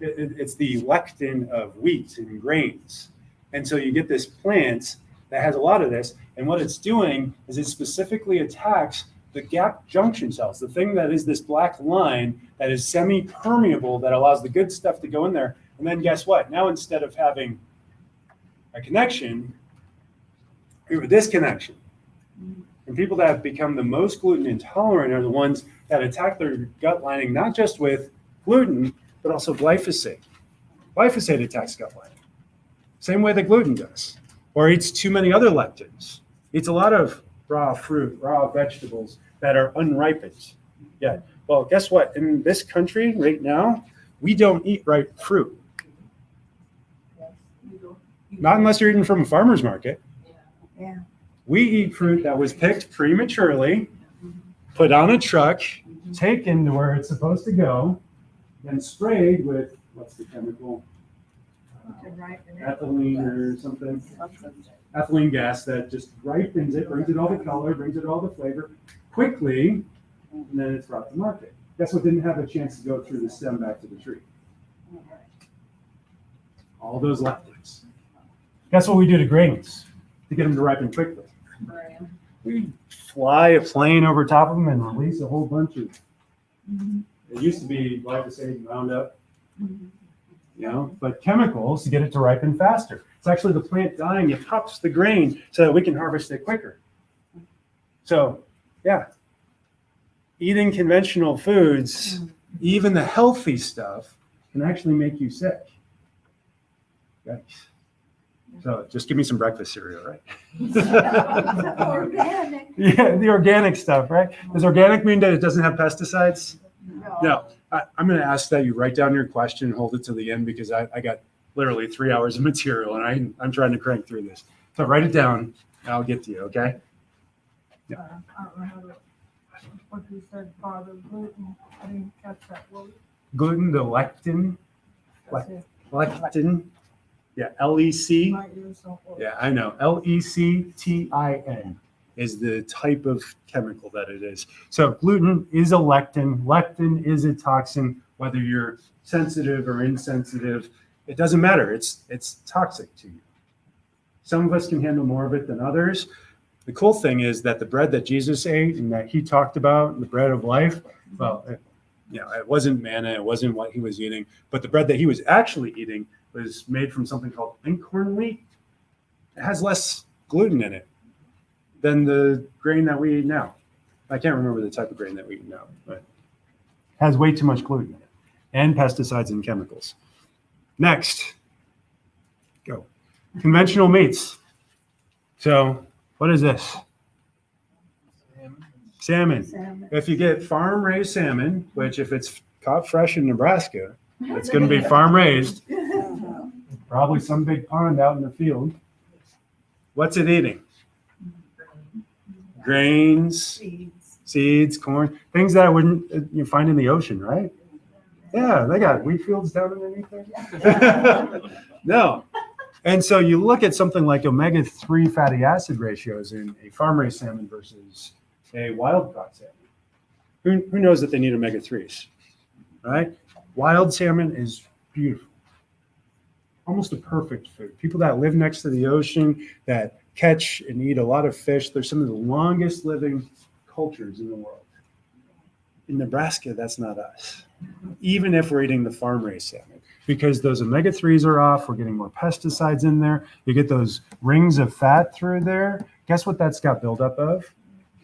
it's the lectin of wheat and grains. And so you get this plant that has a lot of this, and what it's doing is it specifically attacks the gap junction cells, the thing that is this black line that is semi-permeable that allows the good stuff to go in there. And then guess what? Now instead of having a connection, we have a disconnection. And people that have become the most gluten intolerant are the ones that attack their gut lining, not just with gluten, but also glyphosate. Glyphosate attacks gut lining. Same way that gluten does. Or eats too many other lectins. Eats a lot of raw fruit, raw vegetables that are unripened. Yeah. Well, guess what? In this country right now, we don't eat ripe fruit. Not unless you're eating from a farmer's market. Yeah. We eat fruit that was picked prematurely, put on a truck, taken to where it's supposed to go, then sprayed with, what's the chemical? Ethylene or something. Ethylene gas that just ripens it, brings it all the color, brings it all the flavor quickly, and then it's brought to market. Guess what didn't have a chance to go through the stem back to the tree? All those lectins. Guess what we do to grains to get them to ripen quickly? We fly a plane over top of them and release a whole bunch of, it used to be glyphosate and Roundup, but chemicals to get it to ripen faster. It's actually the plant dying. It pops the grain so that we can harvest it quicker. So, yeah, eating conventional foods, even the healthy stuff, can actually make you sick. Yikes. So just give me some breakfast cereal, right? Organic. Yeah, the organic stuff, right? Does organic mean that it doesn't have pesticides? No. I'm going to ask that you write down your question and hold it to the end because I got literally 3 hours of material, and I'm trying to crank through this. So write it down, and I'll get to you, okay? I don't know how to, what you said, Father, gluten, I didn't catch that word. Gluten, the lectin, That's it. lectin, yeah, LEC. My ears don't work. Yeah, I know. LECTIN is the type of chemical that it is. So gluten is a lectin. Lectin is a toxin, whether you're sensitive or insensitive. It doesn't matter. It's toxic to you. Some of us can handle more of it than others. The cool thing is that the bread that Jesus ate and that he talked about, the bread of life, well, it wasn't manna. It wasn't what he was eating. But the bread that he was actually eating was made from something called inkhorn wheat. It has less gluten in it than the grain that we eat now. I can't remember the type of grain that we eat now, but it has way too much gluten in it and pesticides and chemicals. Next, go. Conventional meats. So what is this? Salmon. If you get farm-raised salmon, which if it's caught fresh in Nebraska, it's going to be farm-raised. Probably some big pond out in the field. What's it eating? Grains, seeds, corn, things that wouldn't you find in the ocean, right? Yeah, they got wheat fields down underneath there. No. And so you look at something like omega-3 fatty acid ratios in a farm-raised salmon versus a wild-caught salmon. Who knows that they need omega-3s, right? Wild salmon is beautiful. Almost a perfect food. People that live next to the ocean, that catch and eat a lot of fish, they're some of the longest living cultures in the world. In Nebraska, that's not us. Even if we're eating the farm-raised salmon, because those omega-3s are off, we're getting more pesticides in there. You get those rings of fat through there. Guess what that's got buildup of?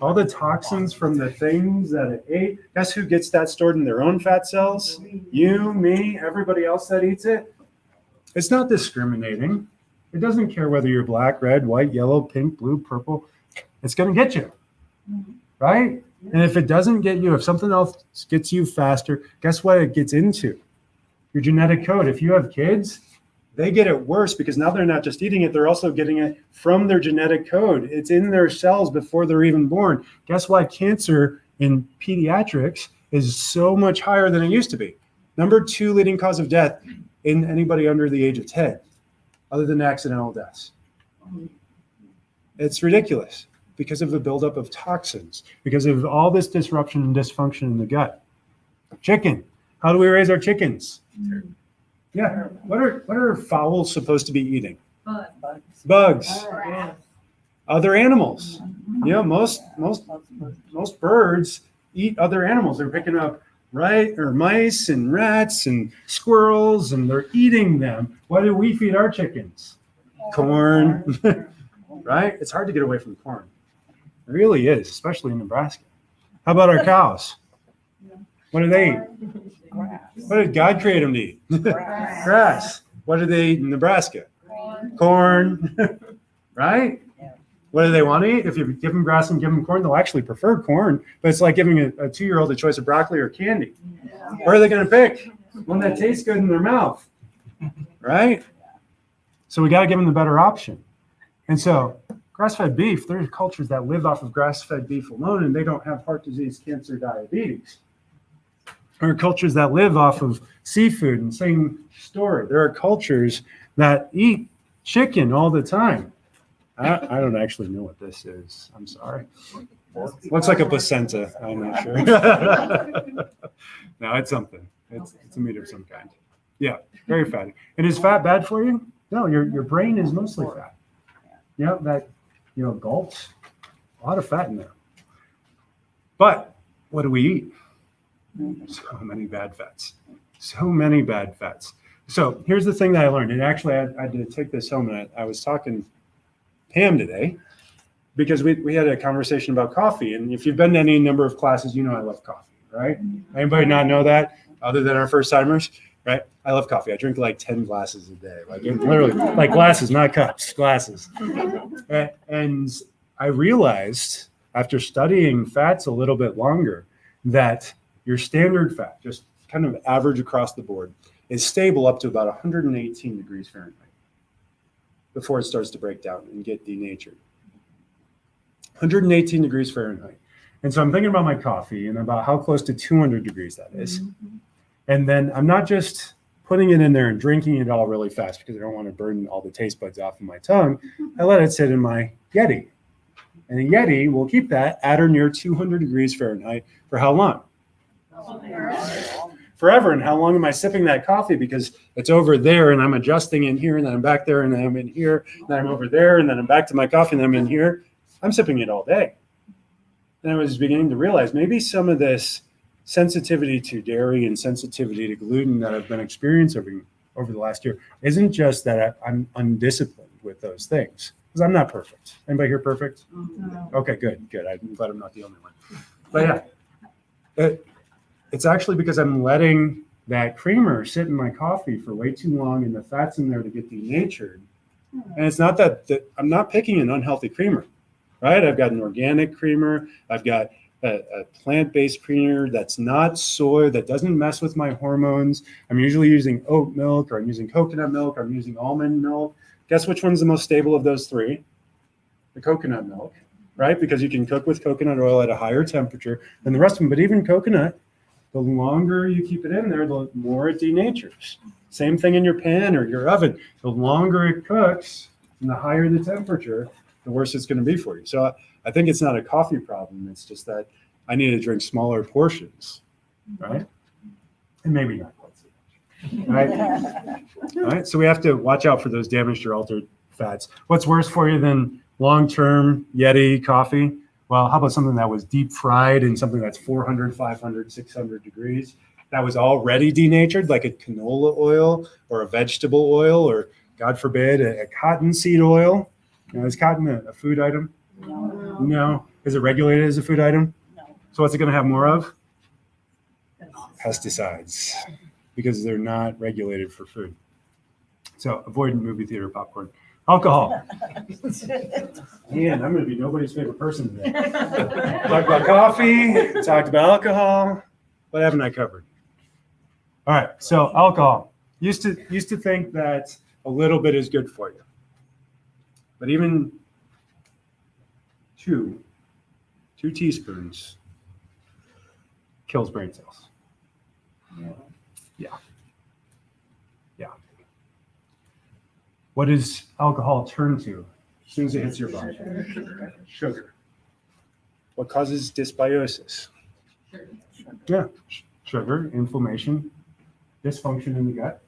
All the toxins from the things that it ate. Guess who gets that stored in their own fat cells? You, me, everybody else that eats it. It's not discriminating. It doesn't care whether you're black, red, white, yellow, pink, blue, purple. It's going to get you, right? And if it doesn't get you, if something else gets you faster, guess what it gets into? Your genetic code. If you have kids, they get it worse because now they're not just eating it, they're also getting it from their genetic code. It's in their cells before they're even born. Guess why cancer in pediatrics is so much higher than it used to be? Number 2 leading cause of death in anybody under the age of 10, other than accidental deaths. It's ridiculous because of the buildup of toxins, because of all this disruption and dysfunction in the gut. Chicken. How do we raise our chickens? Yeah. What are fowls supposed to be eating? Bugs. Other animals. You know, most birds eat other animals. They're picking up mice and rats and squirrels, and they're eating them. What do we feed our chickens? Corn. Right? It's hard to get away from corn. It really is, especially in Nebraska. How about our cows? What do they eat? What did God create them to eat? Grass. What do they eat in Nebraska? Corn. Right? What do they want to eat? If you give them grass and give them corn, they'll actually prefer corn. But it's like giving a 2-year-old a choice of broccoli or candy. Where are they going to pick? One that tastes good in their mouth. Right? So we got to give them the better option. And so grass-fed beef, there's cultures that live off of grass-fed beef alone, and they don't have heart disease, cancer, diabetes. There are cultures that live off of seafood, and same story. There are cultures that eat chicken all the time. I don't actually know what this is. I'm sorry. Looks like a placenta. I'm not sure. No, it's something. It's a meat of some kind. Yeah, very fatty. And is fat bad for you? No, your brain is mostly fat. Yeah, that gulps. A lot of fat in there. But what do we eat? So many bad fats. So many bad fats. So here's the thing that I learned. And actually, I had to take this home, and I was talking to Pam today because we had a conversation about coffee. And if you've been to any number of classes, you know I love coffee, right? Anybody not know that other than our first timers, right? I love coffee. I drink like 10 glasses a day, like literally like glasses, not cups, glasses. And I realized after studying fats a little bit longer that your standard fat, just kind of average across the board, is stable up to about 118 degrees Fahrenheit before it starts to break down and get denatured. 118 degrees Fahrenheit. And so I'm thinking about my coffee and about how close to 200 degrees that is. And then I'm not just putting it in there and drinking it all really fast because I don't want to burn all the taste buds off of my tongue. I let it sit in my Yeti. And a Yeti will keep that at or near 200 degrees Fahrenheit for how long? Forever. And how long am I sipping that coffee? Because it's over there and I'm adjusting in here and then I'm back there and then I'm in here and then I'm over there and then I'm back to my coffee and then I'm in here. I'm sipping it all day. And I was beginning to realize maybe some of this sensitivity to dairy and sensitivity to gluten that I've been experiencing over the last year isn't just that I'm undisciplined with those things, because I'm not perfect. Anybody here perfect? No. Okay, good. I'm glad I'm not the only one. But yeah, it's actually because I'm letting that creamer sit in my coffee for way too long and the fat's in there to get denatured. And it's not that I'm not picking an unhealthy creamer, right? I've got an organic creamer. I've got a plant-based creamer that's not soy, that doesn't mess with my hormones. I'm usually using oat milk, or I'm using coconut milk, or I'm using almond milk. Guess which one's the most stable of those three? The coconut milk, right? Because you can cook with coconut oil at a higher temperature than the rest of them. But even coconut, the longer you keep it in there, the more it denatures. Same thing in your pan or your oven. The longer it cooks and the higher the temperature, the worse it's going to be for you. So I think it's not a coffee problem. It's just that I need to drink smaller portions, right? And maybe not quite so much, right? All right. So we have to watch out for those damaged or altered fats. What's worse for you than long-term Yeti coffee? Well, how about something that was deep fried in something that's 400, 500, 600 degrees? That was already denatured, like a canola oil or a vegetable oil, or God forbid, a cottonseed oil. Is cotton a food item? No. Is it regulated as a food item? No. So what's it going to have more of? Pesticides, because they're not regulated for food. So avoid movie theater popcorn. Alcohol. Man, I'm going to be nobody's favorite person today. Talked about coffee, talked about alcohol. What haven't I covered? All right, so alcohol. Used to think that a little bit is good for you. But even two teaspoons kills brain cells. Yeah. What does alcohol turn to as soon as it hits your body? Sugar. What causes dysbiosis? Yeah, sugar, inflammation, dysfunction in the gut.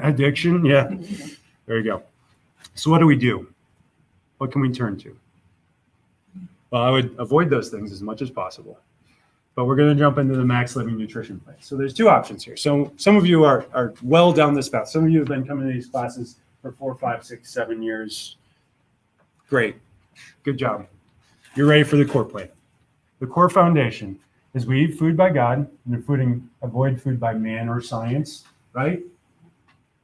Addiction, yeah. There you go. So what do? What can we turn to? Well, I would avoid those things as much as possible. But we're going to jump into the Max Living Nutrition Plan. So there's two options here. So some of you are well down this path. Some of you have been coming to these classes for 4, 5, 6, 7 years. Great. Good job. You're ready for the core plan. The core foundation is we eat food by God and avoid food by man or science, right?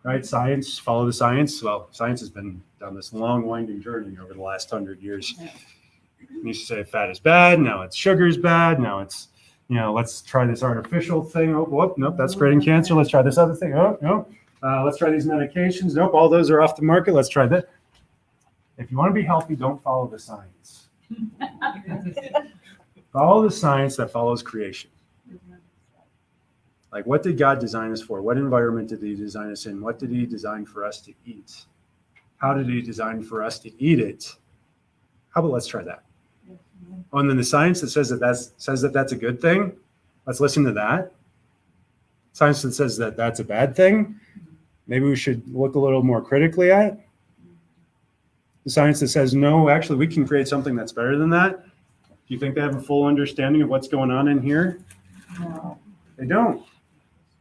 Right? Science, follow the science. Well, science has been down this long, winding journey over the last 100 years. You used to say fat is bad. Now it's sugar is bad. Now it's, let's try this artificial thing. Oh, whoop, nope, that's spreading cancer. Let's try this other thing. Oh, no. Let's try these medications. Nope, all those are off the market. Let's try that. If you want to be healthy, don't follow the science. Follow the science that follows creation. Like, what did God design us for? What environment did he design us in? What did he design for us to eat? How did he design for us to eat it? How about let's try that? Oh, and then the science that says that's a good thing, let's listen to that. Science that says that that's a bad thing, maybe we should look a little more critically at. The science that says, no, actually, we can create something that's better than that. Do you think they have a full understanding of what's going on in here? No. They don't.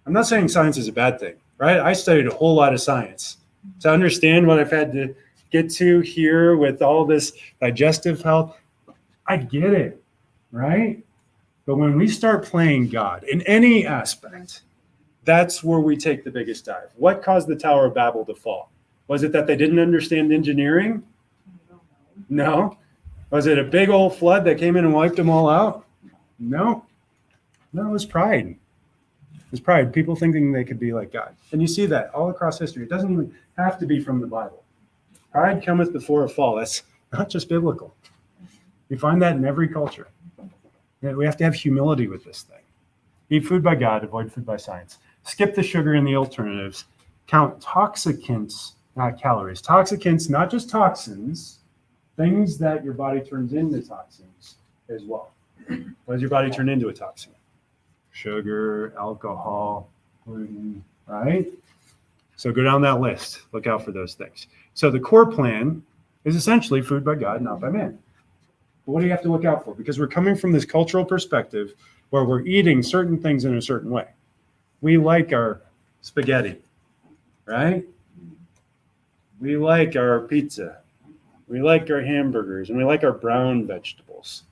I'm not saying science is a bad thing, right? I studied a whole lot of science to understand what I've had to get to here with all this digestive health. I get it, right? But when we start playing God in any aspect, that's where we take the biggest dive. What caused the Tower of Babel to fall? Was it that they didn't understand engineering? No. Was it a big old flood that came in and wiped them all out? No. No, it was pride. It's pride. People thinking they could be like God. And you see that all across history. It doesn't even have to be from the Bible. Pride cometh before a fall. That's not just biblical. You find that in every culture. We have to have humility with this thing. Eat food by God, avoid food by science. Skip the sugar and the alternatives. Count toxicants, not calories. Toxicants, not just toxins, things that your body turns into toxins as well. What does your body turn into a toxin? Sugar, alcohol, gluten, right? So go down that list. Look out for those things. So the core plan is essentially food by God, not by man. But what do you have to look out for? Because we're coming from this cultural perspective where we're eating certain things in a certain way. We like our spaghetti, right? We like our pizza. We like our hamburgers, and we like our brown vegetables,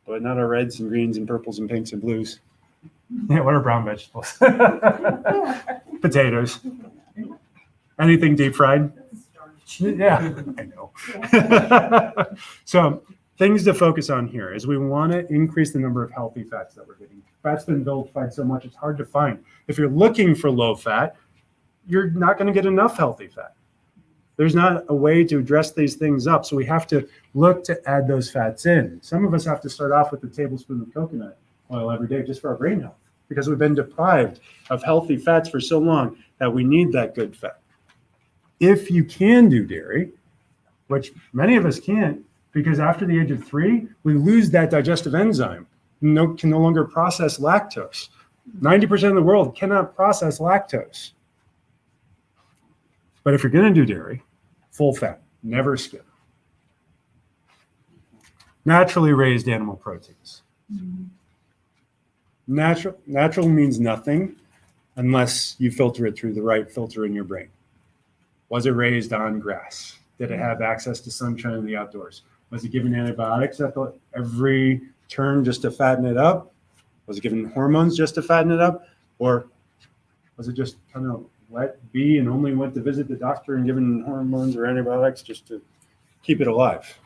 but not our reds and greens and purples and pinks and blues. Yeah, what are brown vegetables? Potatoes. Anything deep fried? Yeah, I know. So things to focus on here is we want to increase the number of healthy fats that we're getting. Fat's been vilified so much, it's hard to find. If you're looking for low fat, you're not going to get enough healthy fat. There's not a way to address these things up. So we have to look to add those fats in. Some of us have to start off with a tablespoon of coconut oil every day just for our brain health, because we've been deprived of healthy fats for so long that we need that good fat. If you can do dairy, which many of us can't, because after the age of 3, we lose that digestive enzyme, can no longer process lactose. 90% of the world cannot process lactose. But if you're going to do dairy, full fat, never skip. Naturally raised animal proteins. Natural means nothing unless you filter it through the right filter in your brain. Was it raised on grass? Did it have access to sunshine in the outdoors? Was it given antibiotics at every turn just to fatten it up? Was it given hormones just to fatten it up? Or was it just kind of let be and only went to visit the doctor and given hormones or antibiotics just to keep it alive?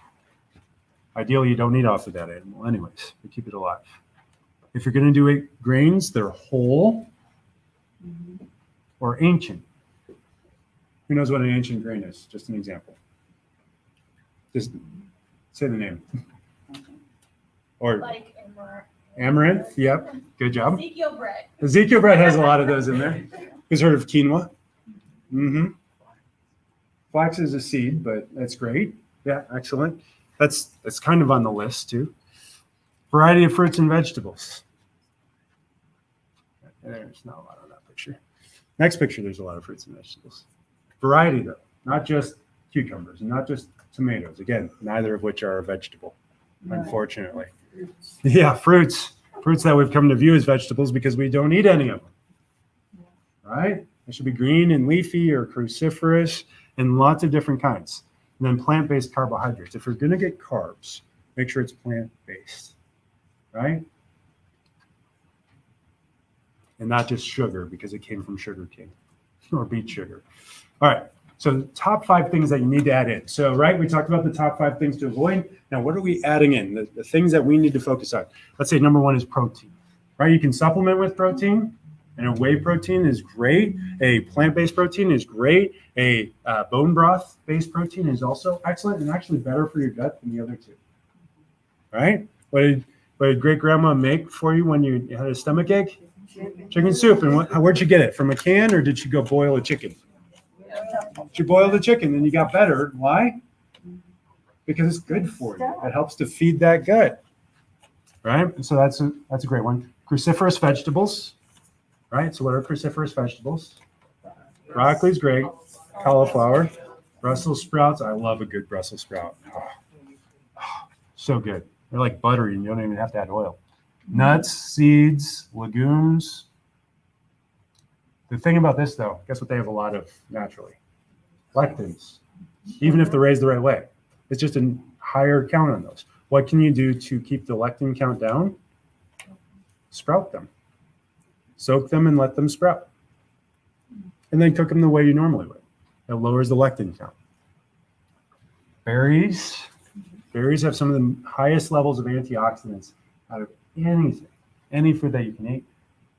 Ideally, you don't eat off of that animal anyways, but keep it alive. If you're going to do grains, they're whole or ancient. Who knows what an ancient grain is? Just an example. Just say the name. Or Like amaranth. Yep. Good job. Ezekiel bread. Ezekiel bread has a lot of those in there. Who's heard of quinoa? Flax is a seed, but that's great. Yeah, excellent. That's kind of on the list too. Variety of fruits and vegetables. There's not a lot on that picture. Next picture, there's a lot of fruits and vegetables. Variety though, not just cucumbers and not just tomatoes. Again, neither of which are a vegetable, unfortunately. Yeah, fruits that we've come to view as vegetables because we don't eat any of them. Right? They should be green and leafy or cruciferous and lots of different kinds. And then plant-based carbohydrates. If you're going to get carbs, make sure it's plant-based, right? And not just sugar because it came from sugar cane or beet sugar. All right. So top 5 things that you need to add in. So, right, we talked about the top 5 things to avoid. Now, what are we adding in? The things that we need to focus on. Let's say number 1 is protein, right? You can supplement with protein. And a whey protein is great. A plant-based protein is great. A bone broth-based protein is also excellent and actually better for your gut than the other 2. Right? What did great-grandma make for you when you had a stomach ache? Chicken soup. And where'd you get it? From a can, or did you go boil a chicken? She boiled the chicken and you got better. Why? Because it's good for you. It helps to feed that gut. Right? So that's a great one. Cruciferous vegetables. Right? So what are cruciferous vegetables? Broccoli's great. Cauliflower. Brussels sprouts. I love a good Brussels sprout. So good. They're like buttery and you don't even have to add oil. Nuts, seeds, legumes. The thing about this, though, guess what they have a lot of naturally? Lectins, even if they're raised the right way. It's just a higher count on those. What can you do to keep the lectin count down? Sprout them. Soak them and let them sprout. And then cook them the way you normally would. It lowers the lectin count. Berries. Berries have some of the highest levels of antioxidants out of anything, any food that you can eat.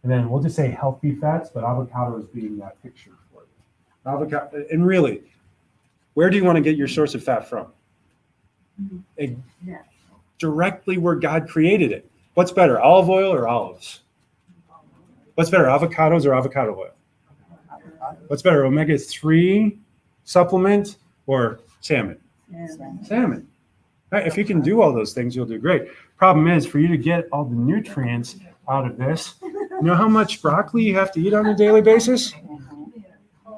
And then we'll just say healthy fats, but avocado is being that picture for you. Avocado, and really, where do you want to get your source of fat from? Yeah. Directly where God created it. What's better, olive oil or olives? What's better, avocados or avocado oil? What's better, omega-3 supplement or salmon? Salmon. Right? If you can do all those things, you'll do great. Problem is, for you to get all the nutrients out of this, you know how much broccoli you have to eat on a daily basis?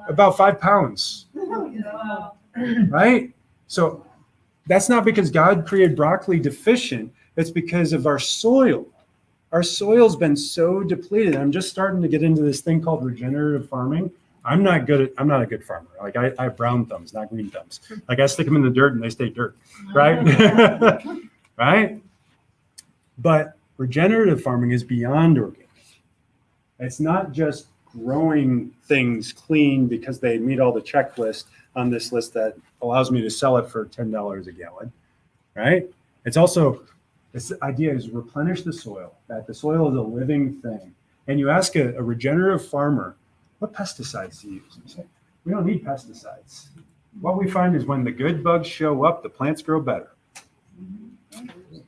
About 5 pounds. Right? So that's not because God created broccoli deficient. It's because of our soil. Our soil's been so depleted. I'm just starting to get into this thing called regenerative farming. I'm not a good farmer. Like I have brown thumbs, not green thumbs. Like I stick them in the dirt and they stay dirt, right? Right? But regenerative farming is beyond organic. It's not just growing things clean because they meet all the checklists on this list that allows me to sell it for $10 a gallon, right? It's also, this idea is replenish the soil, that the soil is a living thing. And you ask a regenerative farmer, what pesticides do you use? And say, we don't need pesticides. What we find is when the good bugs show up, the plants grow better.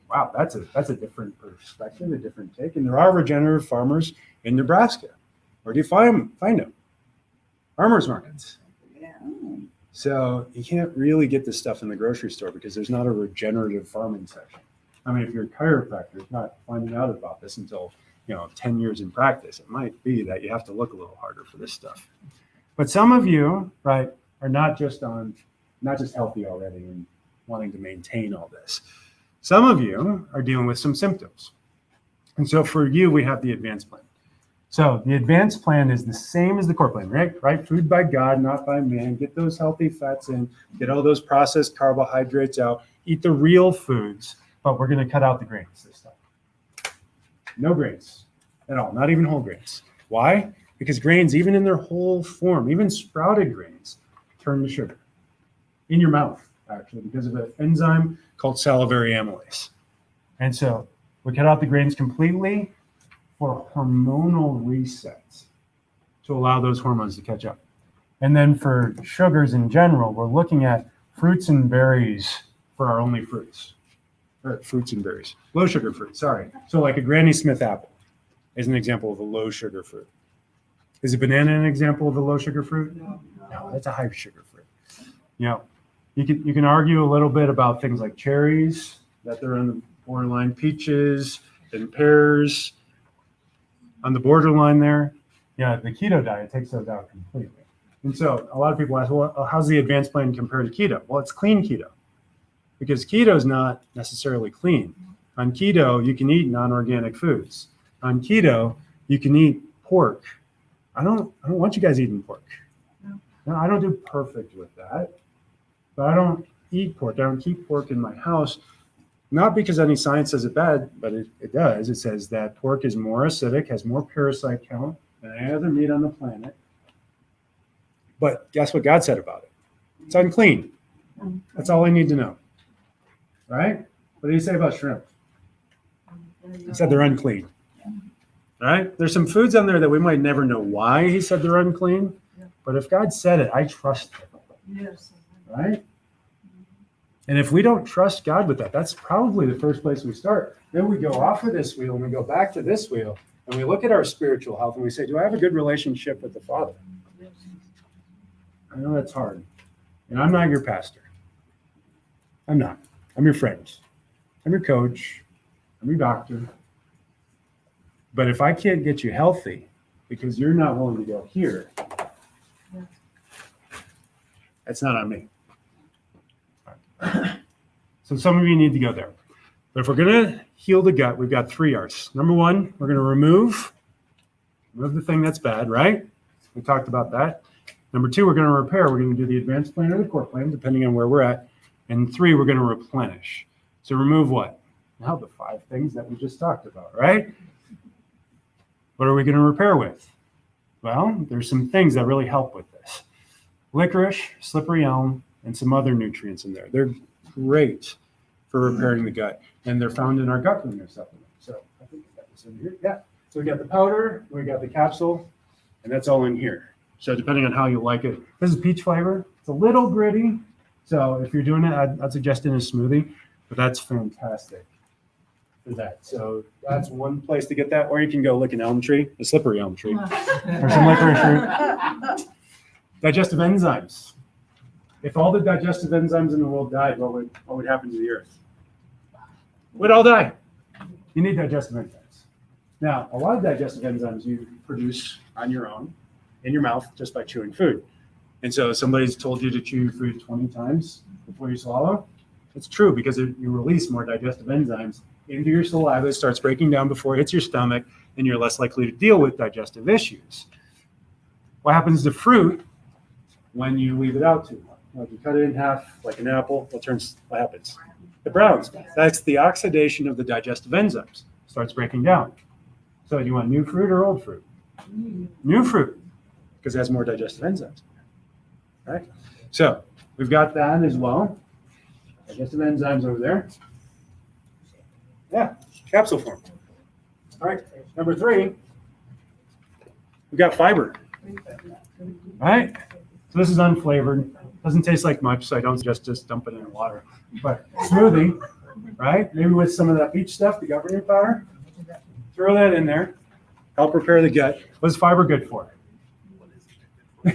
Wow, that's a different perspective, a different take. And there are regenerative farmers in Nebraska. Where do you find them? Farmers markets. So you can't really get this stuff in the grocery store because there's not a regenerative farming section. I mean, if you're a chiropractor, you're not finding out about this until 10 years in practice. It might be that you have to look a little harder for this stuff. But some of you, right, are not just healthy already and wanting to maintain all this. Some of you are dealing with some symptoms. And so for you, we have the advanced plan. So the advanced plan is the same as the core plan, right? Food by God, not by man. Get those healthy fats in, get all those processed carbohydrates out, eat the real foods, but we're going to cut out the grains this time. No grains at all, not even whole grains. Why? Because grains, even in their whole form, even sprouted grains, turn to sugar in your mouth, actually, because of an enzyme called salivary amylase. And so we cut out the grains completely for hormonal resets to allow those hormones to catch up. And then for sugars in general, we're looking at fruits and berries for our only fruits. Or fruits and berries. Low sugar fruit, sorry. So like a Granny Smith apple is an example of a low sugar fruit. Is a banana an example of a low sugar fruit? No, that's a high sugar fruit. You can argue a little bit about things like cherries, that they're on the borderline, peaches and pears on the borderline there. Yeah, the keto diet takes those out completely. And so a lot of people ask, well, how's the advanced plan compared to keto? Well, it's clean keto because keto is not necessarily clean. On keto, you can eat non-organic foods. On keto, you can eat pork. I don't want you guys eating pork. No, I don't do perfect with that, but I don't eat pork. I don't keep pork in my house. Not because any science says it bad, but it does. It says that pork is more acidic, has more parasite count than any other meat on the planet. But guess what God said about it? It's unclean. That's all I need to know. Right? What did he say about shrimp? He said they're unclean. Right? There's some foods on there that we might never know why he said they're unclean. But if God said it, I trust him. Yes. Right? And if we don't trust God with that, that's probably the first place we start. Then we go off of this wheel and we go back to this wheel and we look at our spiritual health and we say, do I have a good relationship with the Father? I know that's hard. And I'm not your pastor. I'm not. I'm your friend. I'm your coach. I'm your doctor. But if I can't get you healthy because you're not willing to go here, that's not on me. So some of you need to go there. But if we're going to heal the gut, we've got 3 R's. Number 1, we're going to remove the thing that's bad, right? We talked about that. Number 2, we're going to repair. We're going to do the advanced plan or the core plan, depending on where we're at. And 3, we're going to replenish. So remove what? Now the 5 things that we just talked about, right? What are we going to repair with? Well, there's some things that really help with this. Licorice, slippery elm, and some other nutrients in there. They're great for repairing the gut, and they're found in our gut cleaner supplement. So I think that was in here. Yeah. So we got the powder, we got the capsule, and that's all in here. So depending on how you like it, this is peach flavor. It's a little gritty. So if you're doing it, I'd suggest it in a smoothie, but that's fantastic for that. So that's one place to get that, or you can go look an elm tree, a slippery elm tree, or some licorice fruit. Digestive enzymes. If all the digestive enzymes in the world died, what would happen to the earth? We'd all die. You need digestive enzymes. Now, a lot of digestive enzymes you produce on your own in your mouth just by chewing food. And so somebody's told you to chew food 20 times before you swallow. It's true because you release more digestive enzymes into your saliva. It starts breaking down before it hits your stomach, and you're less likely to deal with digestive issues. What happens to fruit when you leave it out too long? Like you cut it in half like an apple, what happens? It browns. That's the oxidation of the digestive enzymes. Starts breaking down. So you want new fruit or old fruit? New fruit, because it has more digestive enzymes. Right? So we've got that as well. Digestive enzymes over there. Yeah, capsule form. All right, number 3, we've got fiber. All right, so this is unflavored. Doesn't taste like much, so I don't suggest just dump it in water. But smoothie, right? Maybe with some of that peach stuff, the governing powder. Throw that in there. Help repair the gut. What is fiber good for?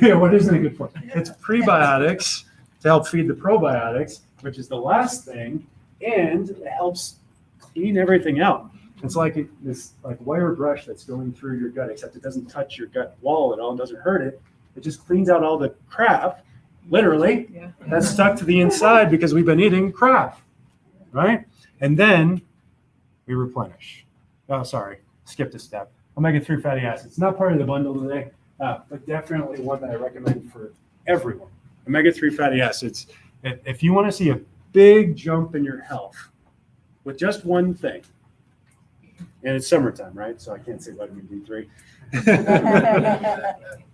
Yeah, what isn't it good for? It's prebiotics to help feed the probiotics, which is the last thing, and it helps clean everything out. It's like this wire brush that's going through your gut, except it doesn't touch your gut wall at all. It doesn't hurt it. It just cleans out all the crap, literally, that's stuck to the inside because we've been eating crap, right? And then we replenish. Oh, sorry, skipped a step. Omega-3 fatty acids, not part of the bundle today, but definitely one that I recommend for everyone. Omega-3 fatty acids. If you want to see a big jump in your health with just one thing, and it's summertime, right? So I can't say vitamin D3.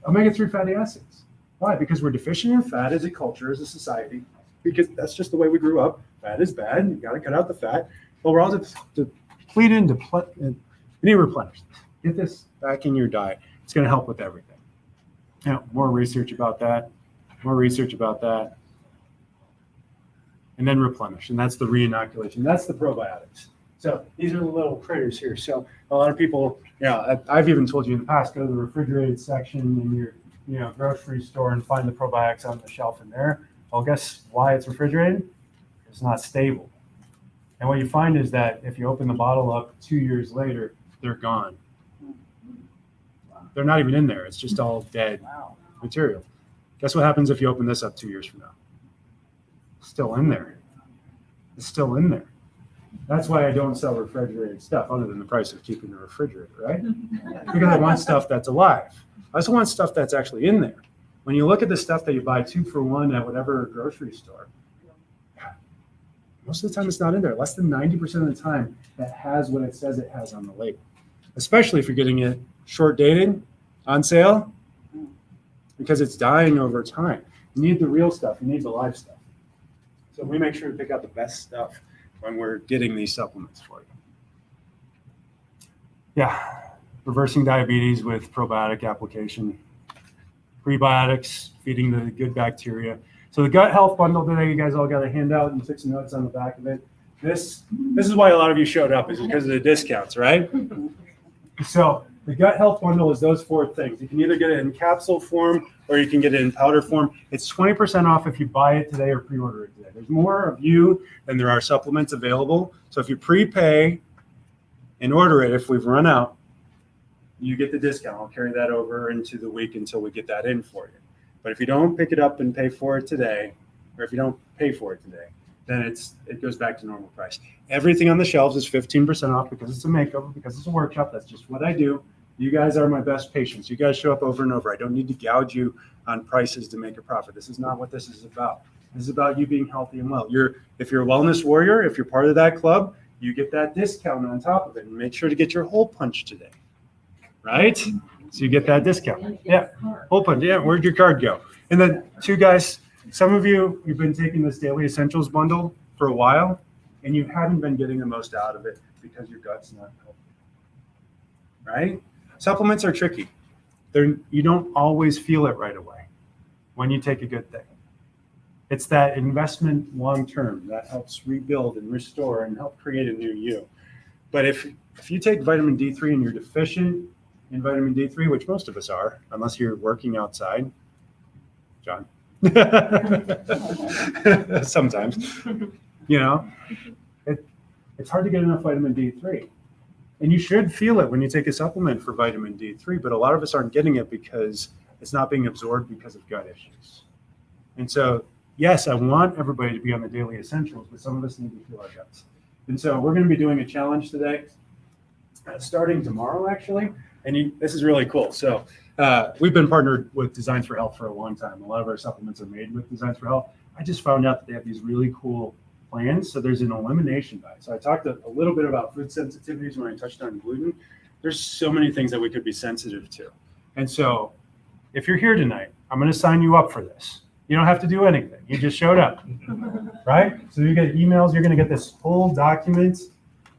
Omega-3 fatty acids. Why? Because we're deficient in fat as a culture, as a society, because that's just the way we grew up. Fat is bad. You got to cut out the fat. Well, we're all depleted and you need to replenish this. Get this back in your diet. It's going to help with everything. More research about that. And then replenish. And that's the reinoculation. That's the probiotics. So these are the little critters here. So a lot of people, I've even told you in the past, go to the refrigerated section in your grocery store and find the probiotics on the shelf in there. Well, guess why it's refrigerated? It's not stable. And what you find is that if you open the bottle up 2 years later, they're gone. They're not even in there. It's just all dead material. Guess what happens if you open this up 2 years from now? It's still in there. It's still in there. That's why I don't sell refrigerated stuff other than the price of keeping the refrigerator, right? Because I want stuff that's alive. I also want stuff that's actually in there. When you look at the stuff that you buy 2 for $1 at whatever grocery store, most of the time it's not in there. Less than 90% of the time that has what it says it has on the label, especially if you're getting it short dated, on sale, because it's dying over time. You need the real stuff. You need the live stuff. So we make sure to pick out the best stuff when we're getting these supplements for you. Yeah, reversing diabetes with probiotic application. Prebiotics, feeding the good bacteria. So the gut health bundle today, you guys all got a handout and took some notes on the back of it. This is why a lot of you showed up, is because of the discounts, right? So the gut health bundle is those 4 things. You can either get it in capsule form or you can get it in powder form. It's 20% off if you buy it today or pre-order it today. There's more of you than there are supplements available. So if you prepay and order it, if we've run out, you get the discount. I'll carry that over into the week until we get that in for you. But if you don't pick it up and pay for it today, or if you don't pay for it today, then it goes back to normal price. Everything on the shelves is 15% off because it's a makeover, because it's a workshop. That's just what I do. You guys are my best patients. You guys show up over and over. I don't need to gouge you on prices to make a profit. This is not what this is about. This is about you being healthy and well. If you're a wellness warrior, if you're part of that club, you get that discount on top of it. And make sure to get your hole punch today, right? So you get that discount. Yeah, hole punch. Yeah, where'd your card go? And then 2 guys, some of you've been taking this Daily Essentials bundle for a while, and you haven't been getting the most out of it because your gut's not healthy. right? Supplements are tricky. You don't always feel it right away when you take a good thing. It's that investment long term that helps rebuild and restore and help create a new you. But if you take vitamin D3 and you're deficient in vitamin D3, which most of us are, unless you're working outside, John, sometimes, you know, it's hard to get enough vitamin D3. And you should feel it when you take a supplement for vitamin D3, but a lot of us aren't getting it because it's not being absorbed because of gut issues. And so, yes, I want everybody to be on the daily essentials, but some of us need to feel our guts. And so we're going to be doing a challenge today, starting tomorrow, actually. And this is really cool. So we've been partnered with Designs for Health for a long time. A lot of our supplements are made with Designs for Health. I just found out that they have these really cool plans. So there's an elimination diet. So I talked a little bit about food sensitivities when I touched on gluten. There's so many things that we could be sensitive to. And so if you're here tonight, I'm going to sign you up for this. You don't have to do anything. You just showed up, right? So you get emails. You're going to get this full document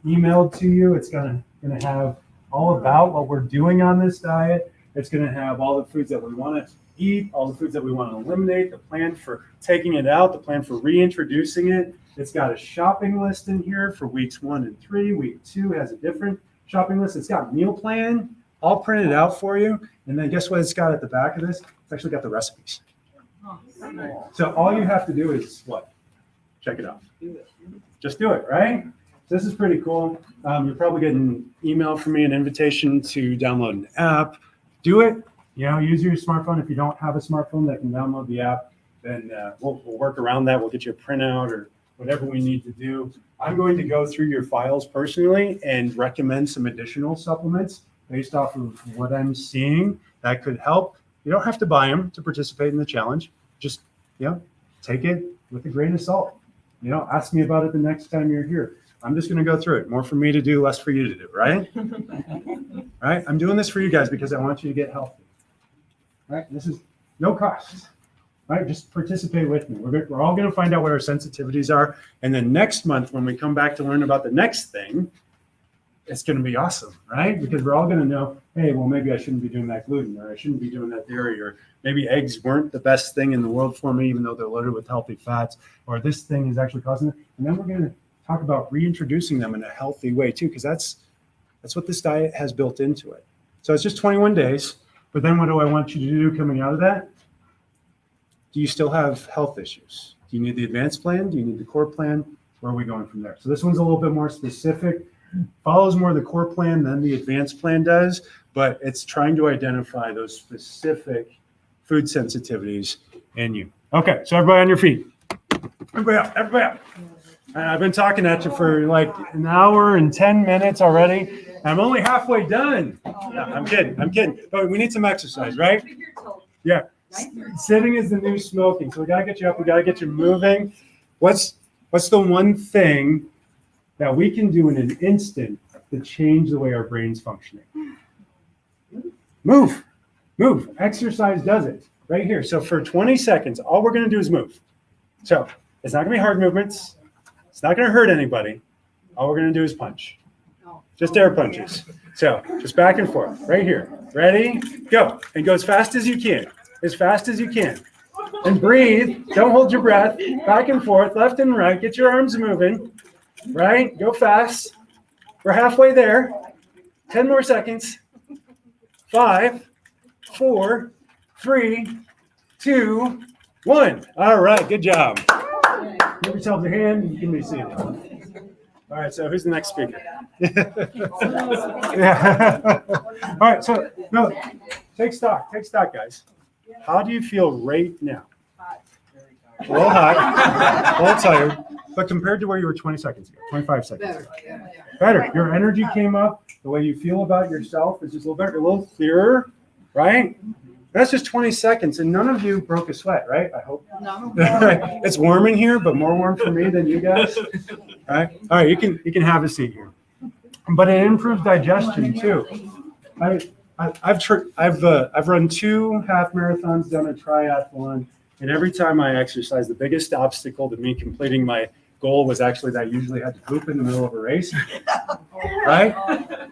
emailed to you. It's going to have all about what we're doing on this diet. It's going to have all the foods that we want to eat, all the foods that we want to eliminate, the plan for taking it out, the plan for reintroducing it. It's got a shopping list in here for weeks 1 and 3. Week 2 has a different shopping list. It's got meal plan all printed out for you. And then guess what it's got at the back of this? It's actually got the recipes. So all you have to do is what? Check it out. Just do it, right? So this is pretty cool. You're probably getting an email from me, an invitation to download an app. Do it. Use your smartphone. If you don't have a smartphone that can download the app, then we'll work around that. We'll get you a printout or whatever we need to do. I'm going to go through your files personally and recommend some additional supplements based off of what I'm seeing that could help. You don't have to buy them to participate in the challenge. Just, take it with a grain of salt. Ask me about it the next time you're here. I'm just going to go through it. More for me to do, less for you to do, right? Right? I'm doing this for you guys because I want you to get healthy. Right? This is no cost. Right? Just participate with me. We're all going to find out what our sensitivities are. And then next month, when we come back to learn about the next thing, it's going to be awesome, right? Because we're all going to know, hey, well, maybe I shouldn't be doing that gluten, or I shouldn't be doing that dairy, or maybe eggs weren't the best thing in the world for me, even though they're loaded with healthy fats, or this thing is actually causing it. And then we're going to talk about reintroducing them in a healthy way too, because that's what this diet has built into it. So it's just 21 days, but then what do I want you to do coming out of that? Do you still have health issues? Do you need the advanced plan? Do you need the core plan? Where are we going from there? So this one's a little bit more specific, follows more the core plan than the advanced plan does, but it's trying to identify those specific food sensitivities in you. Okay, so everybody on your feet. Everybody up, everybody up. I've been talking at you for like an hour and 10 minutes already. I'm only halfway done. No, I'm kidding. But we need some exercise, right? Yeah. Sitting is the new smoking. So we got to get you up. We got to get you moving. What's the one thing that we can do in an instant to change the way our brain's functioning? Move. Exercise does it right here. So for 20 seconds, all we're going to do is move. So it's not going to be hard movements. It's not going to hurt anybody. All we're going to do is punch. Just air punches. So just back and forth right here. Ready? Go. And go as fast as you can. As fast as you can. And breathe. Don't hold your breath. Back and forth, left and right. Get your arms moving. Right? Go fast. We're halfway there. 10 more seconds. 5, 4, 3, 2, 1. All right. Good job. Give yourselves a hand. You can be seated. All right. So who's the next speaker? Yeah. All right. So no, take stock, guys. How do you feel right now? A little hot, a little tired, but compared to where you were 20 seconds ago, 25 seconds ago. Better. Your energy came up. The way you feel about yourself is just a little better, a little clearer, right? That's just 20 seconds, and none of you broke a sweat, right? I hope. No. It's warm in here, but more warm for me than you guys. All right. You can have a seat here. But it improves digestion too. I've run 2 half marathons, done a triathlon, and every time I exercise, the biggest obstacle to me completing my goal was actually that I usually had to poop in the middle of a race, right?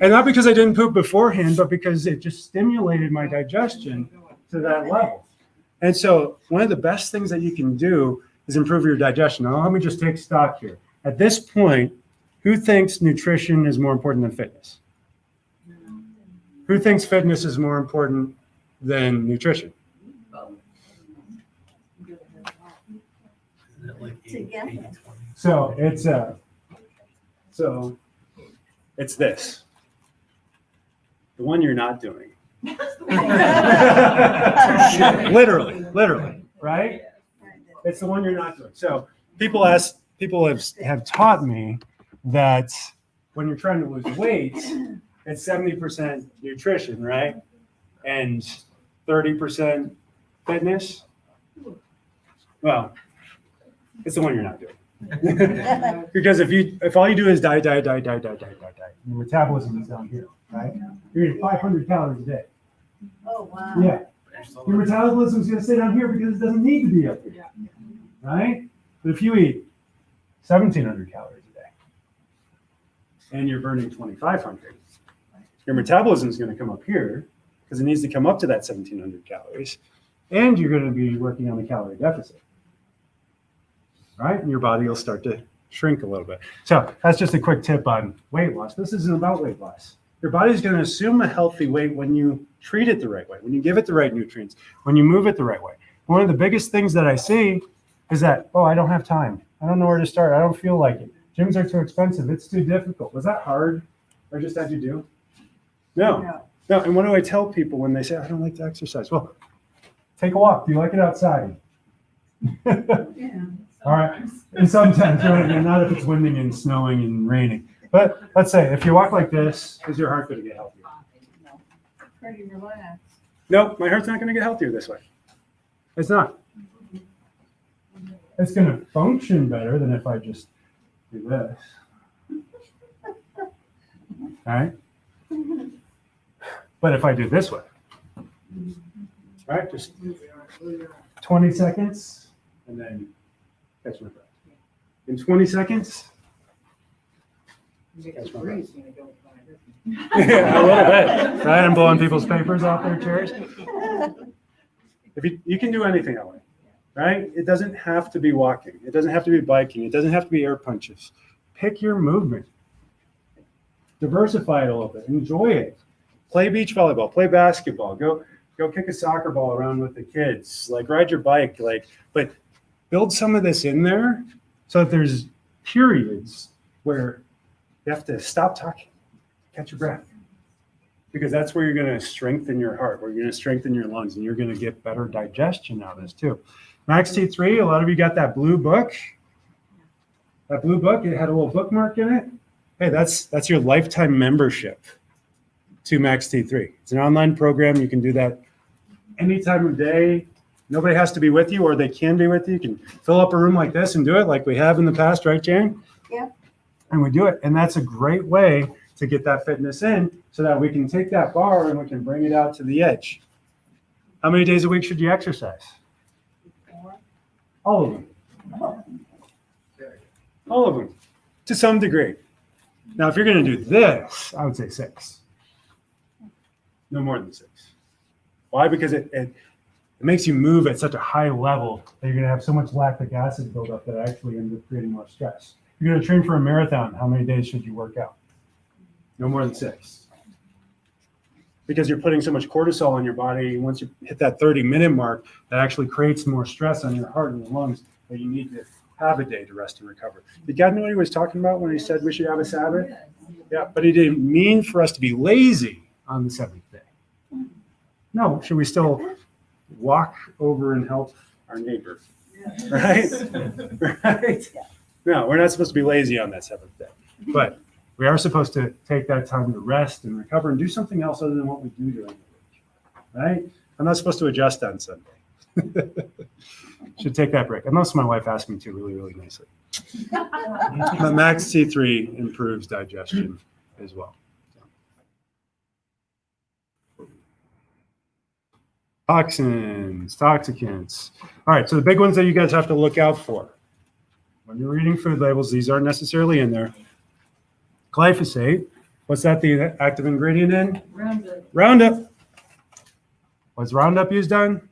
And not because I didn't poop beforehand, but because it just stimulated my digestion to that level. And so one of the best things that you can do is improve your digestion. Now, let me just take stock here. At this point, who thinks nutrition is more important than fitness? Who thinks fitness is more important than nutrition? So it's this. The one you're not doing. literally, right? It's the one you're not doing. So people have taught me that when you're trying to lose weight, it's 70% nutrition, right? And 30% fitness. Well, it's the one you're not doing. Because if all you do is diet, your metabolism is down here, right? You're eating 500 calories a day. Oh, wow. Yeah. Your metabolism is going to stay down here because it doesn't need to be up here, right? But if you eat 1,700 calories a day and you're burning 2,500, your metabolism is going to come up here because it needs to come up to that 1,700 calories, and you're going to be working on the calorie deficit, right? And your body will start to shrink a little bit. So that's just a quick tip on weight loss. This isn't about weight loss. Your body's going to assume a healthy weight when you treat it the right way, when you give it the right nutrients, when you move it the right way. One of the biggest things that I see is that, oh, I don't have time. I don't know where to start. I don't feel like it. Gyms are too expensive. It's too difficult. Was that hard or just had you do? No. And what do I tell people when they say, I don't like to exercise? Well, take a walk. Do you like it outside? Yeah. All right. And sometimes, right? And not if it's winding and snowing and raining. But let's say if you walk like this, is your heart going to get healthier? Pretty relaxed. No, my heart's not going to get healthier this way. It's not. It's going to function better than if I just do this. All right? But if I do this way, all right, just 20 seconds, and then catch my breath. In 20 seconds, catch my breath. Yeah, a little bit, right? I'm blowing people's papers off their chairs. If you can do anything that way, right? It doesn't have to be walking. It doesn't have to be biking. It doesn't have to be air punches. Pick your movement. Diversify it a little bit. Enjoy it. Play beach volleyball. Play basketball. Go kick a soccer ball around with the kids. Like ride your bike. But build some of this in there so that there's periods where you have to stop talking. Catch your breath, because that's where you're going to strengthen your heart, where you're going to strengthen your lungs, and you're going to get better digestion out of this too. Max T3, a lot of you got that blue book. That blue book, it had a little bookmark in it. Hey, that's your lifetime membership to Max T3. It's an online program. You can do that any time of day. Nobody has to be with you, or they can be with you. You can fill up a room like this and do it like we have in the past, right, Jan? Yeah. And we do it. And that's a great way to get that fitness in so that we can take that bar and we can bring it out to the edge. How many days a week should you exercise? All of them. All of them, to some degree. Now, if you're going to do this, I would say 6. No more than 6. Why? Because it makes you move at such a high level that you're going to have so much lactic acid buildup that it actually ends up creating more stress. If you're going to train for a marathon, how many days should you work out? No more than 6. Because you're putting so much cortisol in your body. Once you hit that 30-minute mark, that actually creates more stress on your heart and your lungs that you need to have a day to rest and recover. Did God know what he was talking about when he said we should have a Sabbath? Yeah, but he didn't mean for us to be lazy on the 7th day. No, should we still walk over and help our neighbor? Right? Right? No, we're not supposed to be lazy on that 7th day. But we are supposed to take that time to rest and recover and do something else other than what we do during the week. Right? I'm not supposed to adjust on Sunday. Should take that break. Unless my wife asked me to really, really nicely. But Max T3 improves digestion as well. Toxins, toxicants. All right, so the big ones that you guys have to look out for. when you're reading food labels, these aren't necessarily in there. Glyphosate, what's that the active ingredient in? Roundup. Roundup. What's Roundup used on?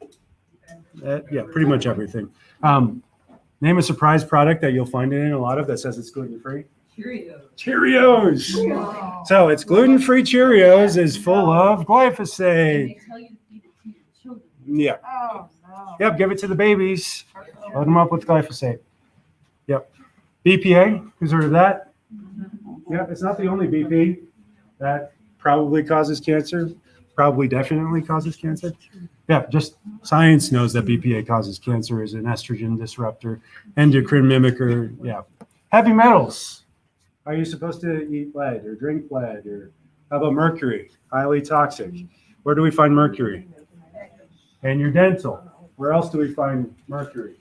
Yeah, pretty much everything. Name a surprise product that you'll find it in a lot of that says it's gluten-free. Cheerios. Cheerios. Wow. So it's gluten-free Cheerios is full of glyphosate. They tell you to feed it to your children. Yeah. Oh, no. Yep. Give it to the babies. Load them up with glyphosate. Yep. BPA. Who's heard of that? Yeah. It's not the only BP that probably causes cancer. Probably definitely causes cancer. Yeah. Just science knows that BPA causes cancer as an estrogen disruptor, endocrine mimicker. Yeah. Heavy metals. Are you supposed to eat lead or drink lead? Or how about mercury? Highly toxic. Where do we find mercury? In your dental. Where else do we find mercury?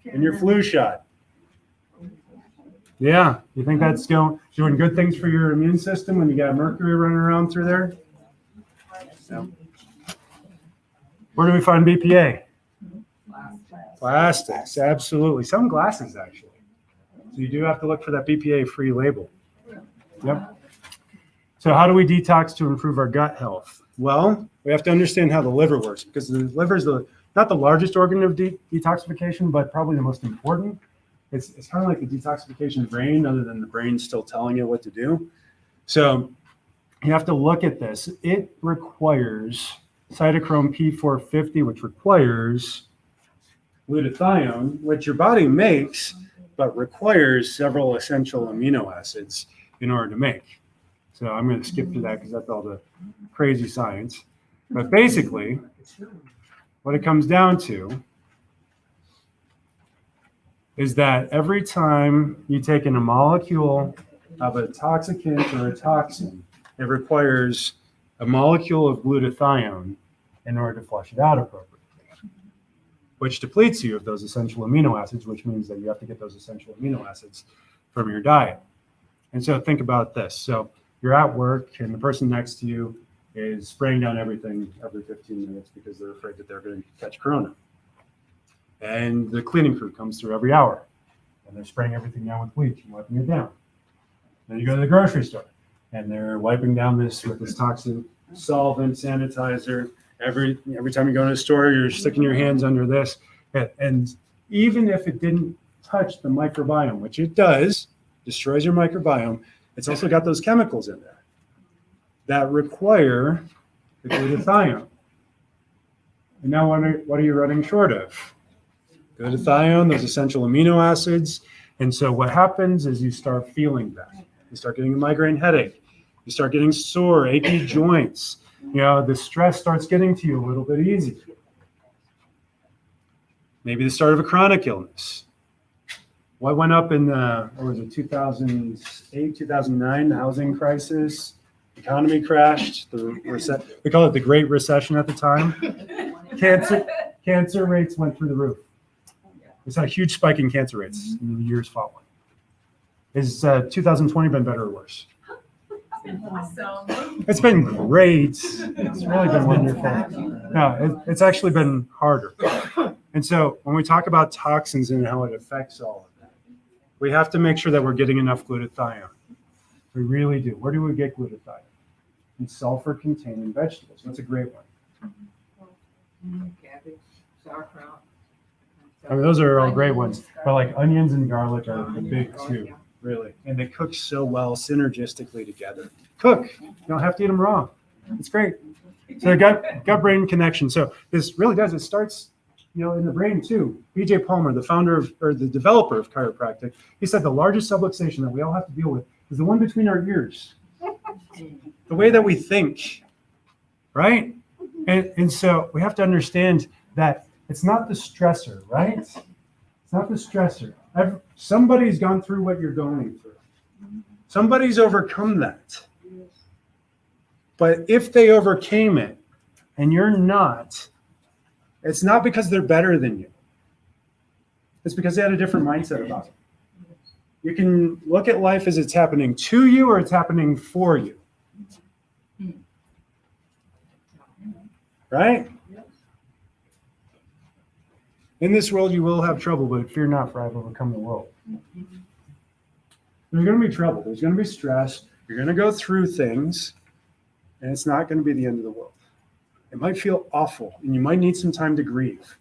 In your flu shot. Yeah. You think that's doing good things for your immune system when you got mercury running around through there? No. Where do we find BPA? Plastics. Absolutely. Some glasses, actually. So you do have to look for that BPA-free label. Yep. So how do we detox to improve our gut health? Well, we have to understand how the liver works because the liver is not the largest organ of detoxification, but probably the most important. It's kind of like the detoxification brain, other than the brain still telling you what to do. So you have to look at this. It requires cytochrome P450, which requires glutathione, which your body makes, but requires several essential amino acids in order to make. So I'm going to skip through that because that's all the crazy science. But basically, what it comes down to is that every time you take in a molecule of a toxicant or a toxin, it requires a molecule of glutathione in order to flush it out appropriately, which depletes you of those essential amino acids, which means that you have to get those essential amino acids from your diet. And so think about this. So you're at work and the person next to you is spraying down everything every 15 minutes because they're afraid that they're going to catch corona. And the cleaning crew comes through every hour and they're spraying everything down with bleach and wiping it down. Then you go to the grocery store and they're wiping down this with this toxic solvent, sanitizer. Every time you go to the store, you're sticking your hands under this. And even if it didn't touch the microbiome, which it does, destroys your microbiome, it's also got those chemicals in there that require the glutathione. And now what are you running short of? Glutathione, those essential amino acids. And so what happens is you start feeling that. You start getting a migraine headache. You start getting sore, achy joints. You know, the stress starts getting to you a little bit easier. Maybe the start of a chronic illness. What went up in the, 2008, 2009, the housing crisis, economy crashed, we call it the Great Recession at the time. Cancer rates went through the roof. We saw a huge spike in cancer rates in the years following. Has 2020 been better or worse? It's been great. It's really been wonderful. No, it's actually been harder. And so when we talk about toxins and how it affects all of that, we have to make sure that we're getting enough glutathione. We really do. Where do we get glutathione? In sulfur-containing vegetables. That's a great one. Cabbage, sauerkraut. I mean, those are all great ones. But like onions and garlic are the big two, really. And they cook so well synergistically together. Cook. You don't have to eat them raw. It's great. So the gut-brain connection. So this really does. It starts, in the brain too. B.J. Palmer, the founder of, or the developer of chiropractic, he said the largest subluxation that we all have to deal with is the one between our ears. The way that we think, right? And so we have to understand that it's not the stressor, right? It's not the stressor. Somebody's gone through what you're going through. Somebody's overcome that. But if they overcame it and you're not, it's not because they're better than you. It's because they had a different mindset about it. You can look at life as it's happening to you or it's happening for you. Right? In this world, you will have trouble, but fear not, for I have overcome the world. There's going to be trouble. There's going to be stress. You're going to go through things, and it's not going to be the end of the world. It might feel awful, and you might need some time to grieve.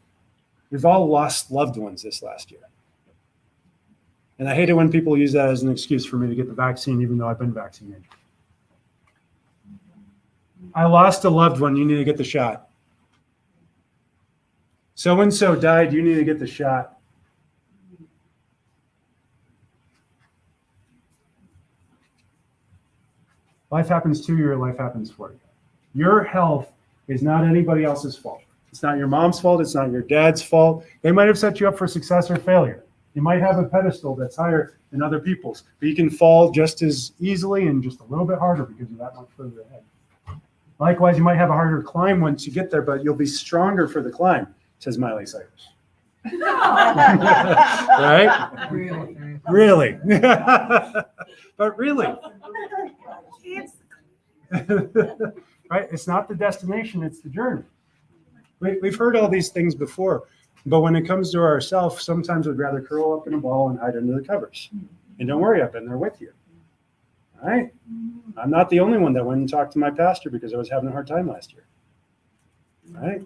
We've all lost loved ones this last year. And I hate it when people use that as an excuse for me to get the vaccine, even though I've been vaccinated. I lost a loved one. You need to get the shot. So-and-so died. You need to get the shot. Life happens to you, or life happens for you. Your health is not anybody else's fault. It's not your mom's fault. It's not your dad's fault. They might have set you up for success or failure. You might have a pedestal that's higher than other people's, but you can fall just as easily and just a little bit harder because you're that much further ahead. Likewise, you might have a harder climb once you get there, but you'll be stronger for the climb, says Miley Cyrus. Right? Really. But really. Right? It's not the destination, it's the journey. We've heard all these things before, but when it comes to ourselves, sometimes we'd rather curl up in a ball and hide under the covers. And don't worry, I've been there with you. All right? I'm not the only one that went and talked to my pastor because I was having a hard time last year. All right?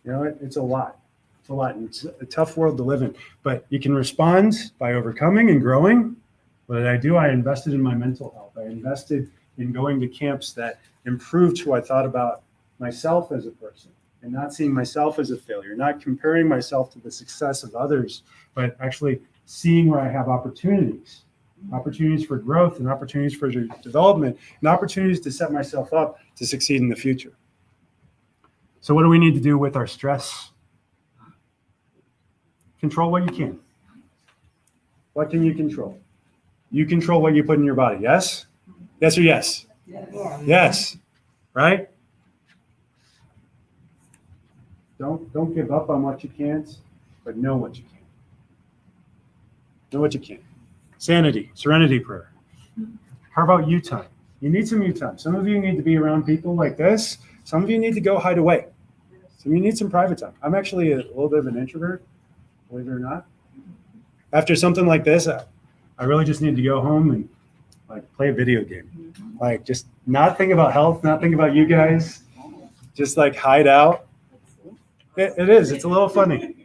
You know, it's a lot. It's a lot. And it's a tough world to live in. But you can respond by overcoming and growing. What did I do? I invested in my mental health. I invested in going to camps that improved who I thought about myself as a person and not seeing myself as a failure, not comparing myself to the success of others, but actually seeing where I have opportunities for growth and opportunities for development and opportunities to set myself up to succeed in the future. So what do we need to do with our stress? Control what you can. What can you control? You control what you put in your body, yes? Yes or yes? Yes. Right? Don't give up on what you can't, but know what you can. Know what you can. Sanity, serenity prayer. Carve out you time. You need some you time. Some of you need to be around people like this. Some of you need to go hide away. Some of you need some private time. I'm actually a little bit of an introvert, believe it or not. After something like this, I really just need to go home and play a video game. Just not think about health, not think about you guys. Just hide out. It is. It's a little funny.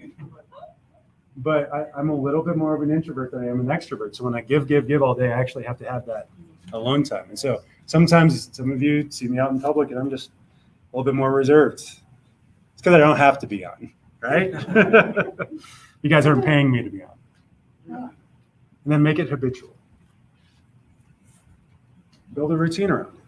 But I'm a little bit more of an introvert than I am an extrovert. So when I give all day, I actually have to have that alone time. And so sometimes some of you see me out in public and I'm just a little bit more reserved. It's because I don't have to be on, right? You guys aren't paying me to be on. And then make it habitual. Build a routine around it.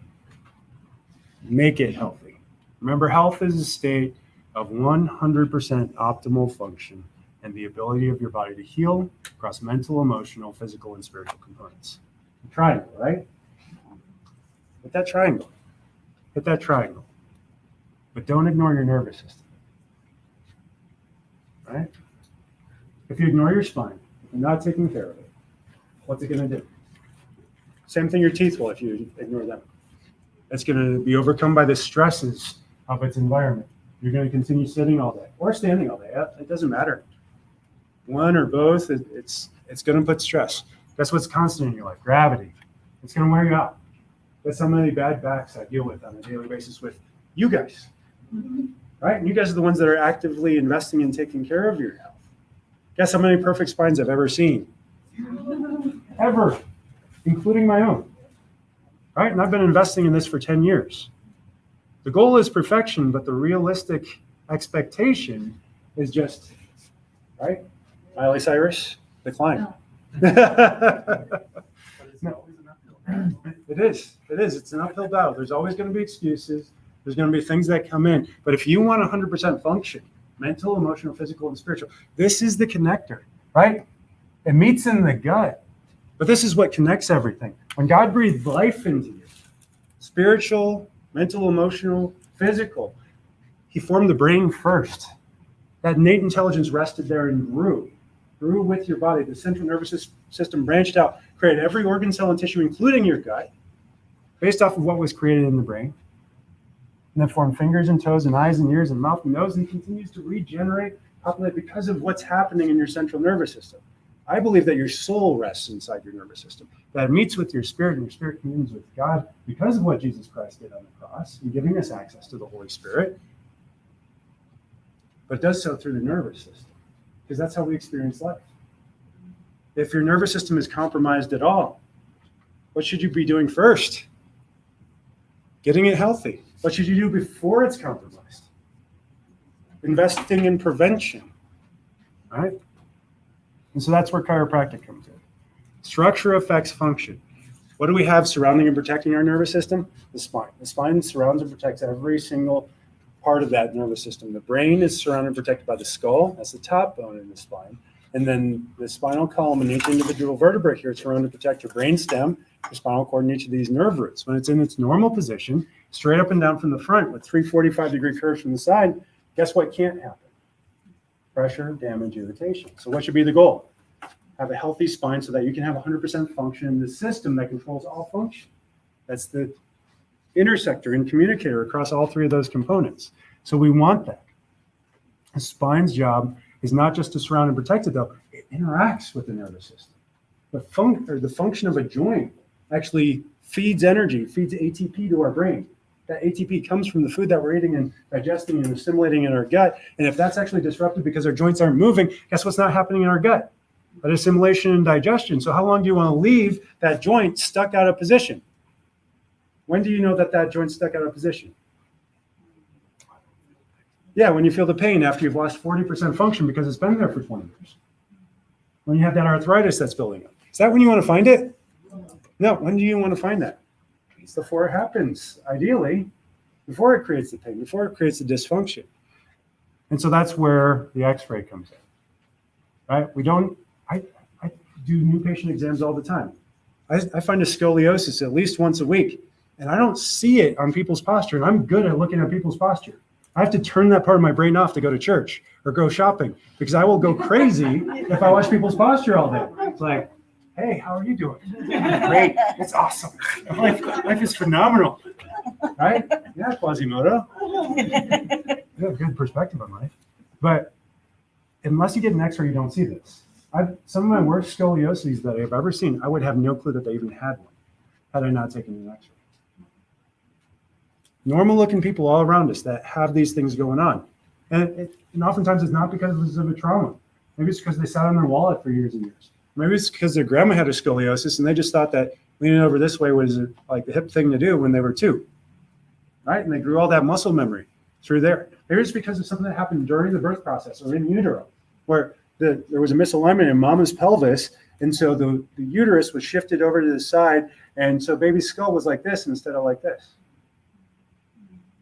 Make it healthy. Remember, health is a state of 100% optimal function and the ability of your body to heal across mental, emotional, physical, and spiritual components. A triangle, right? Hit that triangle. Hit that triangle. But don't ignore your nervous system. Right? If you ignore your spine, if you're not taking care of it, what's it going to do? Same thing your teeth will if you ignore them. It's going to be overcome by the stresses of its environment. You're going to continue sitting all day or standing all day. It doesn't matter. One or both, it's going to put stress. That's what's constant in your life. Gravity. It's going to wear you out. That's how many bad backs I deal with on a daily basis with you guys. Right? And you guys are the ones that are actively investing in taking care of your health. Guess how many perfect spines I've ever seen? Ever. Including my own. Right? And I've been investing in this for 10 years. The goal is perfection, but the realistic expectation is just, right? Miley Cyrus, the climb. No. It is. It's an uphill battle. There's always going to be excuses. There's going to be things that come in. But if you want 100% function, mental, emotional, physical, and spiritual, this is the connector, right? It meets in the gut. But this is what connects everything. When God breathed life into you, spiritual, mental, emotional, physical, he formed the brain first. That innate intelligence rested there and grew with your body. The central nervous system branched out, created every organ, cell, and tissue, including your gut, based off of what was created in the brain. and then form fingers and toes and eyes and ears and mouth and nose, and continues to regenerate, populate because of what's happening in your central nervous system. I believe that your soul rests inside your nervous system, that it meets with your spirit, and your spirit communes with God because of what Jesus Christ did on the cross and giving us access to the Holy Spirit, but does so through the nervous system, because that's how we experience life. If your nervous system is compromised at all, what should you be doing first? Getting it healthy. What should you do before it's compromised? Investing in prevention, right? And so that's where chiropractic comes in. Structure affects function. What do we have surrounding and protecting our nervous system? The spine. The spine surrounds and protects every single part of that nervous system. The brain is surrounded and protected by the skull. That's the top bone in the spine. And then the spinal column and each individual vertebrae here is surrounded to protect your brain stem, your spinal cord, and each of these nerve roots. When it's in its normal position, straight up and down from the front with 345-degree curves from the side, guess what can't happen? Pressure, damage, irritation. So what should be the goal? Have a healthy spine so that you can have 100% function in the system that controls all function. That's the intersector and communicator across all three of those components. So we want that. The spine's job is not just to surround and protect it, though. It interacts with the nervous system. The function of a joint actually feeds energy, feeds ATP to our brain. That ATP comes from the food that we're eating and digesting and assimilating in our gut. And if that's actually disrupted because our joints aren't moving, guess what's not happening in our gut? That assimilation and digestion. So how long do you want to leave that joint stuck out of position? When do you know that that joint's stuck out of position? Yeah, when you feel the pain after you've lost 40% function because it's been there for 20 years. When you have that arthritis that's building up. Is that when you want to find it? No, when do you want to find that? It's before it happens, ideally, before it creates the pain, before it creates the dysfunction. And so that's where the x-ray comes in, right? I do new patient exams all the time. I find a scoliosis at least once a week, and I don't see it on people's posture, and I'm good at looking at people's posture. I have to turn that part of my brain off to go to church or go shopping, because I will go crazy if I watch people's posture all day. It's like, hey, how are you doing? Great. It's awesome. Life is phenomenal. Right? Yeah, Quasimodo. You have good perspective on life. But unless you get an x-ray, you don't see this. Some of my worst scolioses that I've ever seen, I would have no clue that they even had one had I not taken an x-ray. Normal looking people all around us that have these things going on. And oftentimes it's not because of a trauma. Maybe it's because they sat on their wallet for years and years. Maybe it's because their grandma had a scoliosis and they just thought that leaning over this way was like the hip thing to do when they were 2, right? And they grew all that muscle memory through there. Maybe it's because of something that happened during the birth process or in utero, where there was a misalignment in mama's pelvis, and so the uterus was shifted over to the side, and so baby's skull was like this instead of like this.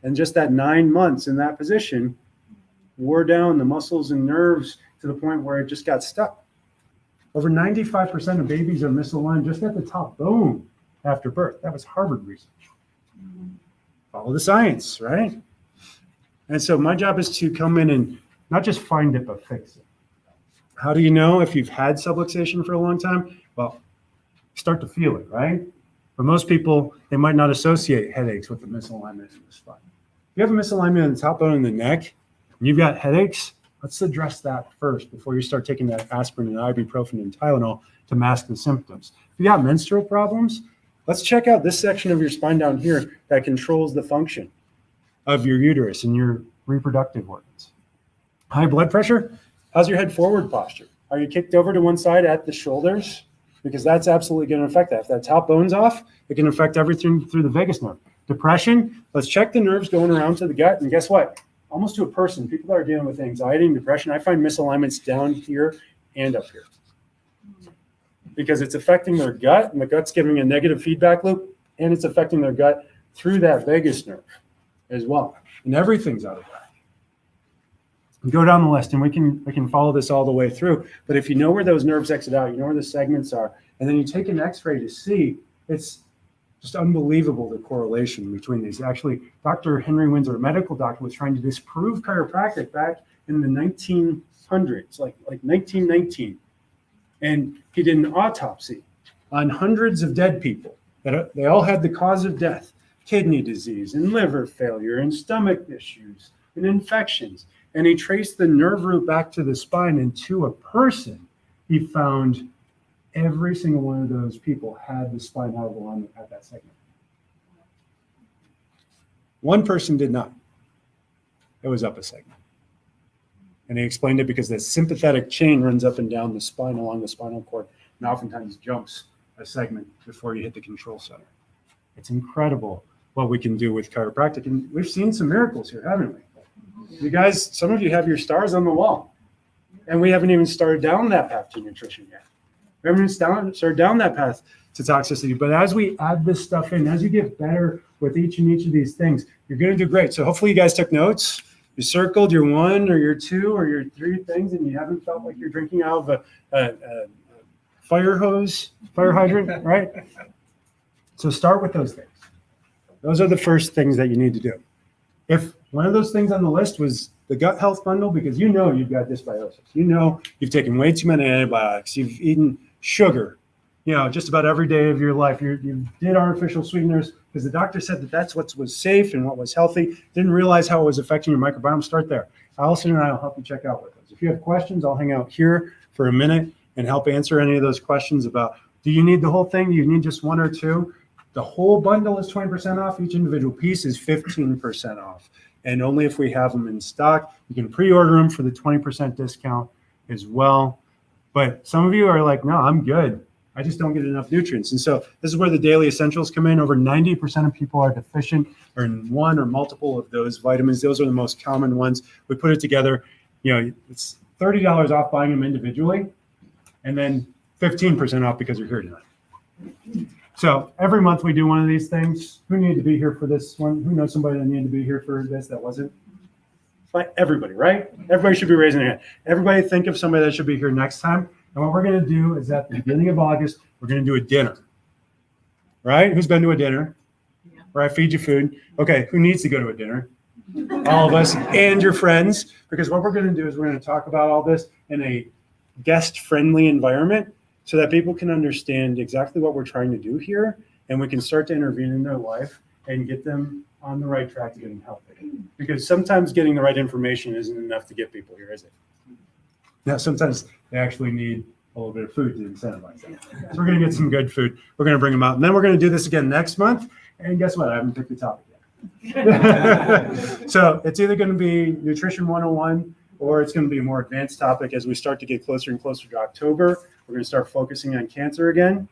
And just that 9 months in that position wore down the muscles and nerves to the point where it just got stuck. Over 95% of babies are misaligned just at the top bone after birth. That was Harvard research. Follow the science, right? And so my job is to come in and not just find it, but fix it. How do you know if you've had subluxation for a long time? Well, start to feel it, right? For most people, they might not associate headaches with the misalignment in the spine. If you have a misalignment in the top bone in the neck, and you've got headaches, let's address that first before you start taking that aspirin and ibuprofen and Tylenol to mask the symptoms. If you got menstrual problems, let's check out this section of your spine down here that controls the function of your uterus and your reproductive organs. High blood pressure, how's your head forward posture? Are you kicked over to one side at the shoulders? Because that's absolutely going to affect that. If that top bone's off, it can affect everything through the vagus nerve. Depression, let's check the nerves going around to the gut. And guess what? Almost to a person, people that are dealing with anxiety and depression, I find misalignments down here and up here. Because it's affecting their gut, and the gut's giving a negative feedback loop, and it's affecting their gut through that vagus nerve as well. And everything's out of whack. We go down the list, and we can follow this all the way through. But if you know where those nerves exit out, you know where the segments are, and then you take an x-ray to see, it's just unbelievable, the correlation between these. Actually, Dr. Henry Windsor, a medical doctor, was trying to disprove chiropractic back in the 1900s, like 1919. And he did an autopsy on hundreds of dead people. They all had the cause of death kidney disease and liver failure and stomach issues and infections. And he traced the nerve root back to the spine, and to a person, he found every single one of those people had the spinal alignment at that segment. One person did not. It was up a segment. And he explained it because the sympathetic chain runs up and down the spine along the spinal cord and oftentimes jumps a segment before you hit the control center. It's incredible what we can do with chiropractic. And we've seen some miracles here, haven't we? You guys, some of you have your stars on the wall. And we haven't even started down that path to nutrition yet. We haven't even started down that path to toxicity. But as we add this stuff in, as you get better with each and each of these things, you're going to do great. So hopefully you guys took notes. You circled your 1 or your 2 or your 3 things, and you haven't felt like you're drinking out of a fire hydrant, right? So start with those things. Those are the first things that you need to do. If one of those things on the list was the gut health bundle, because you know you've got dysbiosis, you know you've taken way too many antibiotics, you've eaten sugar, just about every day of your life, you did artificial sweeteners because the doctor said that that's what was safe and what was healthy, didn't realize how it was affecting your microbiome. Start there. Allison and I will help you check out with those. If you have questions, I'll hang out here for a minute and help answer any of those questions about, do you need the whole thing? Do you need just 1 or 2? The whole bundle is 20% off. Each individual piece is 15% off. And only if we have them in stock. You can pre-order them for the 20% discount as well. But some of you are like, no, I'm good. I just don't get enough nutrients. And so this is where the daily essentials come in. Over 90% of people are deficient or in one or multiple of those vitamins. Those are the most common ones. We put it together. It's $30 off buying them individually, and then 15% off because you're here tonight. So every month we do one of these things. Who needed to be here for this one? Who knows somebody that needed to be here for this that wasn't? Like everybody, right? Everybody should be raising their hand. Everybody think of somebody that should be here next time. And what we're going to do is at the beginning of August, we're going to do a dinner. Right? Who's been to a dinner? Yeah. Where I feed you food. Okay, who needs to go to a dinner? All of us and your friends. Because what we're going to do is we're going to talk about all this in a guest-friendly environment so that people can understand exactly what we're trying to do here, and we can start to intervene in their life and get them on the right track to getting healthy. Because sometimes getting the right information isn't enough to get people here, is it? Now, sometimes they actually need a little bit of food to incentivize them. So we're going to get some good food. We're going to bring them out. And then we're going to do this again next month. And guess what? I haven't picked the topic yet. So it's either going to be Nutrition 101 or it's going to be a more advanced topic as we start to get closer and closer to October. We're going to start focusing on cancer again,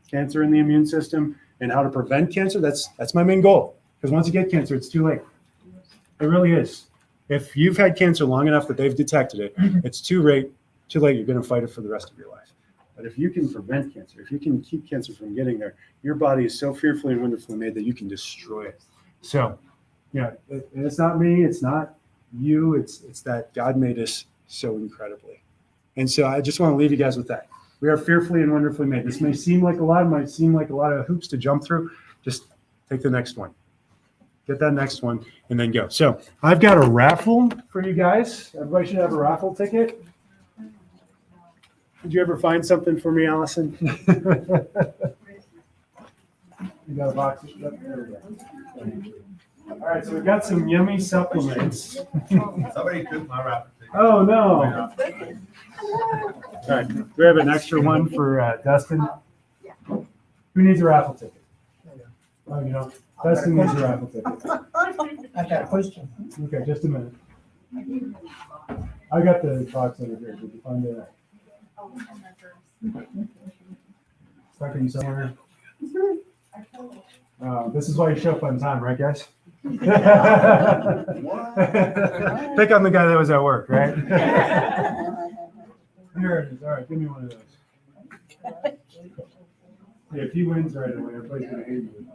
cancer in the immune system, and how to prevent cancer. That's my main goal. Because once you get cancer, it's too late. It really is. If you've had cancer long enough that they've detected it, it's too late. You're going to fight it for the rest of your life. But if you can prevent cancer, if you can keep cancer from getting there, your body is so fearfully and wonderfully made that you can destroy it. So, it's not me, it's not you, it's that God made us so incredibly. And so I just want to leave you guys with that. We are fearfully and wonderfully made. This may seem like a lot, might seem like a lot of hoops to jump through. Just take the next one. Get that next one and then go. So I've got a raffle for you guys. Everybody should have a raffle ticket. Did you ever find something for me, Allison? You got a box? There we go. All right, so we've got some yummy supplements. Somebody took my raffle ticket. Oh, no. All right, we have an extra one for Dustin. Who needs a raffle ticket? Oh, you know, Dustin needs a raffle ticket. I got a question. Okay, just a minute. I got the box over here. Did you find it? Stuck in somewhere. This is why you show up on time, right, guys? Pick on the guy that was at work, right? Here it is. All right, give me one of those. Yeah, if he wins right away, everybody's going to hate you.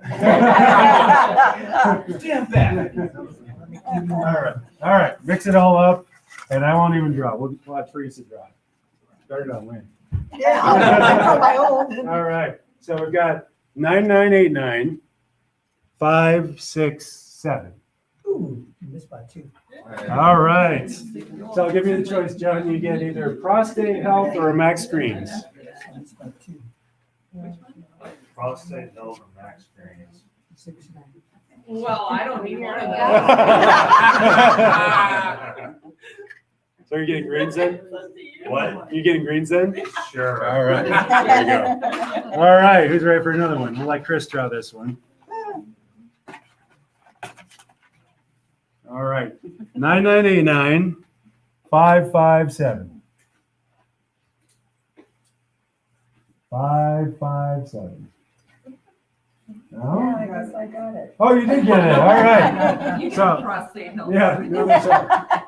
Damn that. All right, mix it all up, and I won't even draw. We'll have Teresa draw. Start it on win. Yeah, I got my own. All right, so we've got 9989, 567. Ooh, you missed by 2. All right, so I'll give you the choice, John. You get either prostate health or max screens. I missed by 2. Prostate health or max screens. 69. Well, I don't need one of those. So you're getting greens in? What? You getting greens in? Sure. All right. There you go. All right. Who's ready for another one? We'll let Chris draw this one. All right. 9989 557. 557. No? Yeah, I guess I got it. Oh, you did get it. All right. You So- can cross St. Hill. Yeah, no, so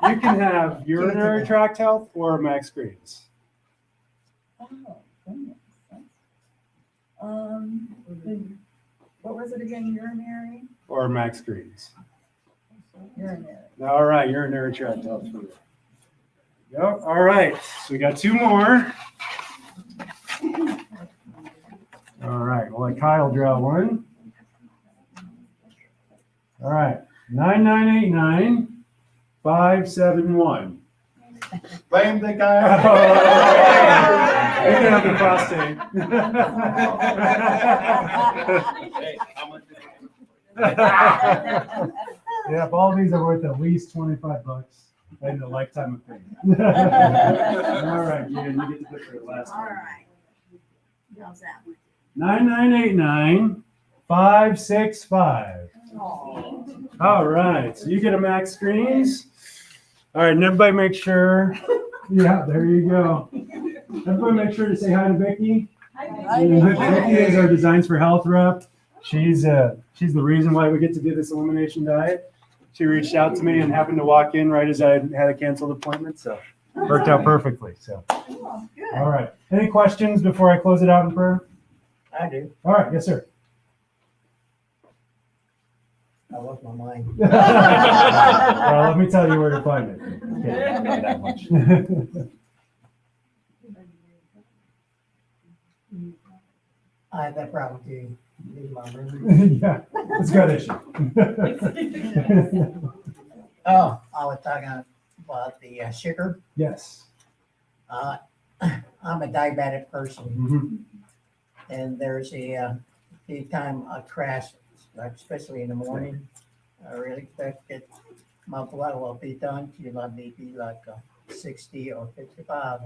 you can have urinary tract health or max greens. Oh, goodness. What was it again? Urinary? Or max greens. Urinary. All right, urinary tract health. Yep. All right, so we got two more. All right, we'll let Kyle draw one. All right, 9989 571. Blame the You guy. can have the prostate. Hey, how much is it? Yep, all these are worth at least $25 and a lifetime of pain. All right, Jan, you get to pick your last All one. right. How's that one? 9989 565. Oh. All right, so you get a max screens. All right, and everybody make sure. Yeah, there you go. Everybody make sure to say hi to Vicky. Vicky is our Designs for Health rep. She's the reason why we get to do this elimination diet. She reached out to me and happened to walk in right as I had a canceled appointment, so worked out perfectly. So, Oh, good. all right. Any questions before I close it out in prayer? I do. All right, yes, sir. I lost my mind. Well, let me tell you where to find it. Okay, not that much. I have that problem too. Lose my memory. Yeah, it's got issue. Oh, I was talking about the sugar. Yes. I'm a diabetic person, Mhm. and there's a few time I crash, like especially in the morning. I really expect that my blood will be done to like maybe like 60 or 55.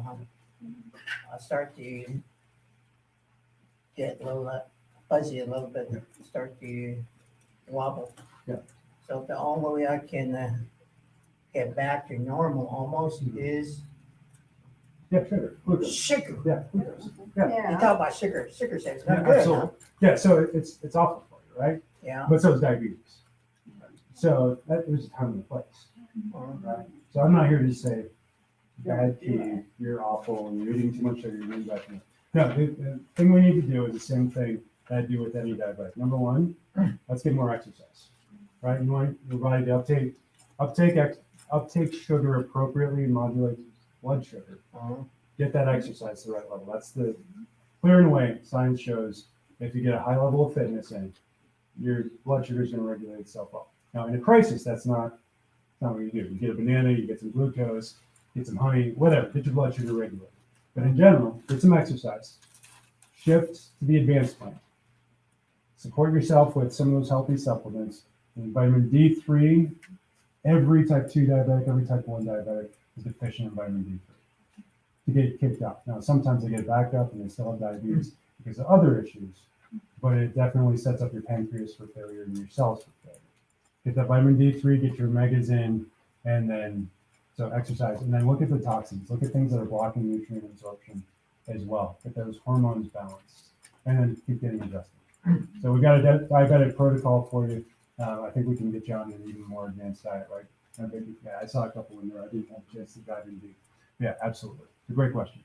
I start to get a little fuzzy a little bit, start to wobble. Yeah. So the only way I can get back to normal almost is Yeah, sugar. Glucose. sugar. Yeah, glucose. You Yeah. talk about sugar. Sugar says Yeah, not good, huh? absolutely. Yeah, so it's awful for you, right? Yeah. But so is diabetes. So there's a time and a place. Right? So I'm not here to say, bad key, you're awful, and you're eating too much sugar, you're eating bad food. No, the thing we need to do is the same thing that I do with any diabetic. Number one, let's get more exercise, right? You want your body to uptake sugar appropriately and modulate blood sugar. Get that exercise to the right level. That's the clear and away. Science shows if you get a high level of fitness in, your blood sugar is going to regulate itself up. Now, in a crisis, that's not what you do. You get a banana, you get some glucose, get some honey, whatever. Get your blood sugar regulated. But in general, get some exercise. Shift to the advanced plan. Support yourself with some of those healthy supplements. And vitamin D3, every type 2 diabetic, every type 1 diabetic is deficient in vitamin D3 to get it kicked out. Now, sometimes they get backed up and they still have diabetes because of other issues, but it definitely sets up your pancreas for failure and your cells for failure. Get that vitamin D3, get your omegas in, and then so exercise, and then look at the toxins. Look at things that are blocking nutrient absorption as well. Get those hormones balanced, and then keep getting adjusted. So we've got a diabetic protocol for you. I think we can get you on an even more advanced diet, right? I saw a couple in there. I didn't have a chance to dive into. Yeah, absolutely. It's a great question.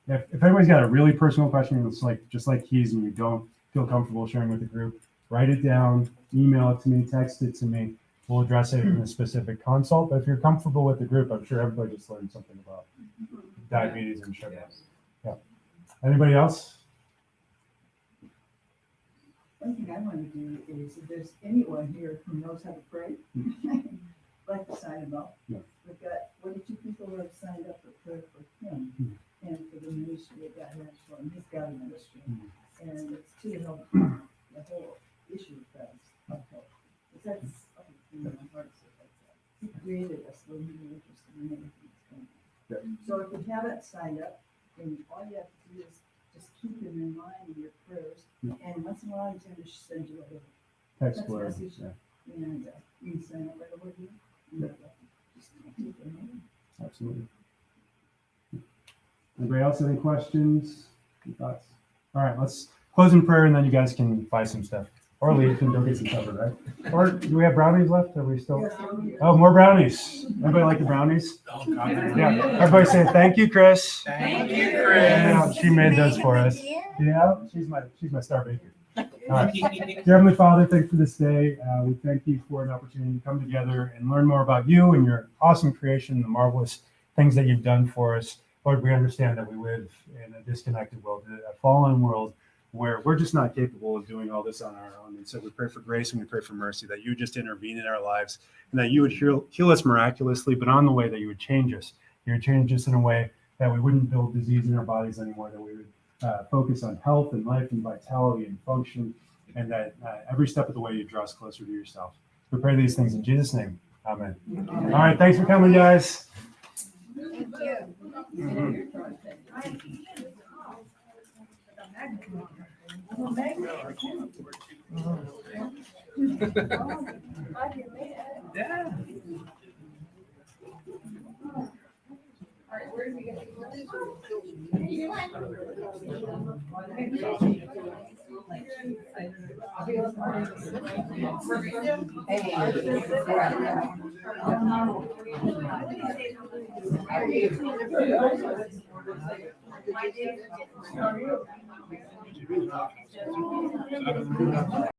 If everybody's got a really personal question, it's like just like keys, and you don't feel comfortable sharing with the group, write it down, email it to me, text it to me. We'll address it in a specific consult. But if you're comfortable with the group, I'm sure everybody just learned something about diabetes and sugar. Yeah. Anybody else? One thing I want to do is if there's anyone here who knows how to pray, I'd like to sign them up. Yeah. We've got 42 people who have signed up for prayer for him and for the ministry that God has for him. He's got a ministry. And it's to help the whole issue of Christ, of health. got it signed up, and all you have to do is just keep him in mind in your prayers. And once in a while, he's going to send you a little Text text word. message, Yeah, and you can sign up right away. Yeah. Just keep him in. absolutely. Anybody else have any questions? Any thoughts? All right, let's close in prayer and then you guys can buy some stuff or leave and go get some supper, right? Or do we have brownies left? Are we still? Yes, I'm here. Oh, more brownies. Anybody like the brownies? Yeah. Everybody say thank you, Chris. Thank you, Yeah, she made those for us. Yeah, she's my star baker. All right. Dear Heavenly Father, thank you for this day. We thank you for an opportunity to come together and learn more about you and your awesome creation, the marvelous things that you've done for us. Lord, we understand that we live in a disconnected world, a fallen world where we're just not capable of doing all this on our own. And so we pray for grace and we pray for mercy, that you would just intervene in our lives and that you would heal us miraculously, but on the way that you would change us. You would change us in a way that we wouldn't build disease in our bodies anymore, that we would focus on health and life and vitality and function, and that every step of the way you draw us closer to yourself. We pray these things in Jesus' name. Amen. All right. Thanks for coming, guys. Thank you. Hey.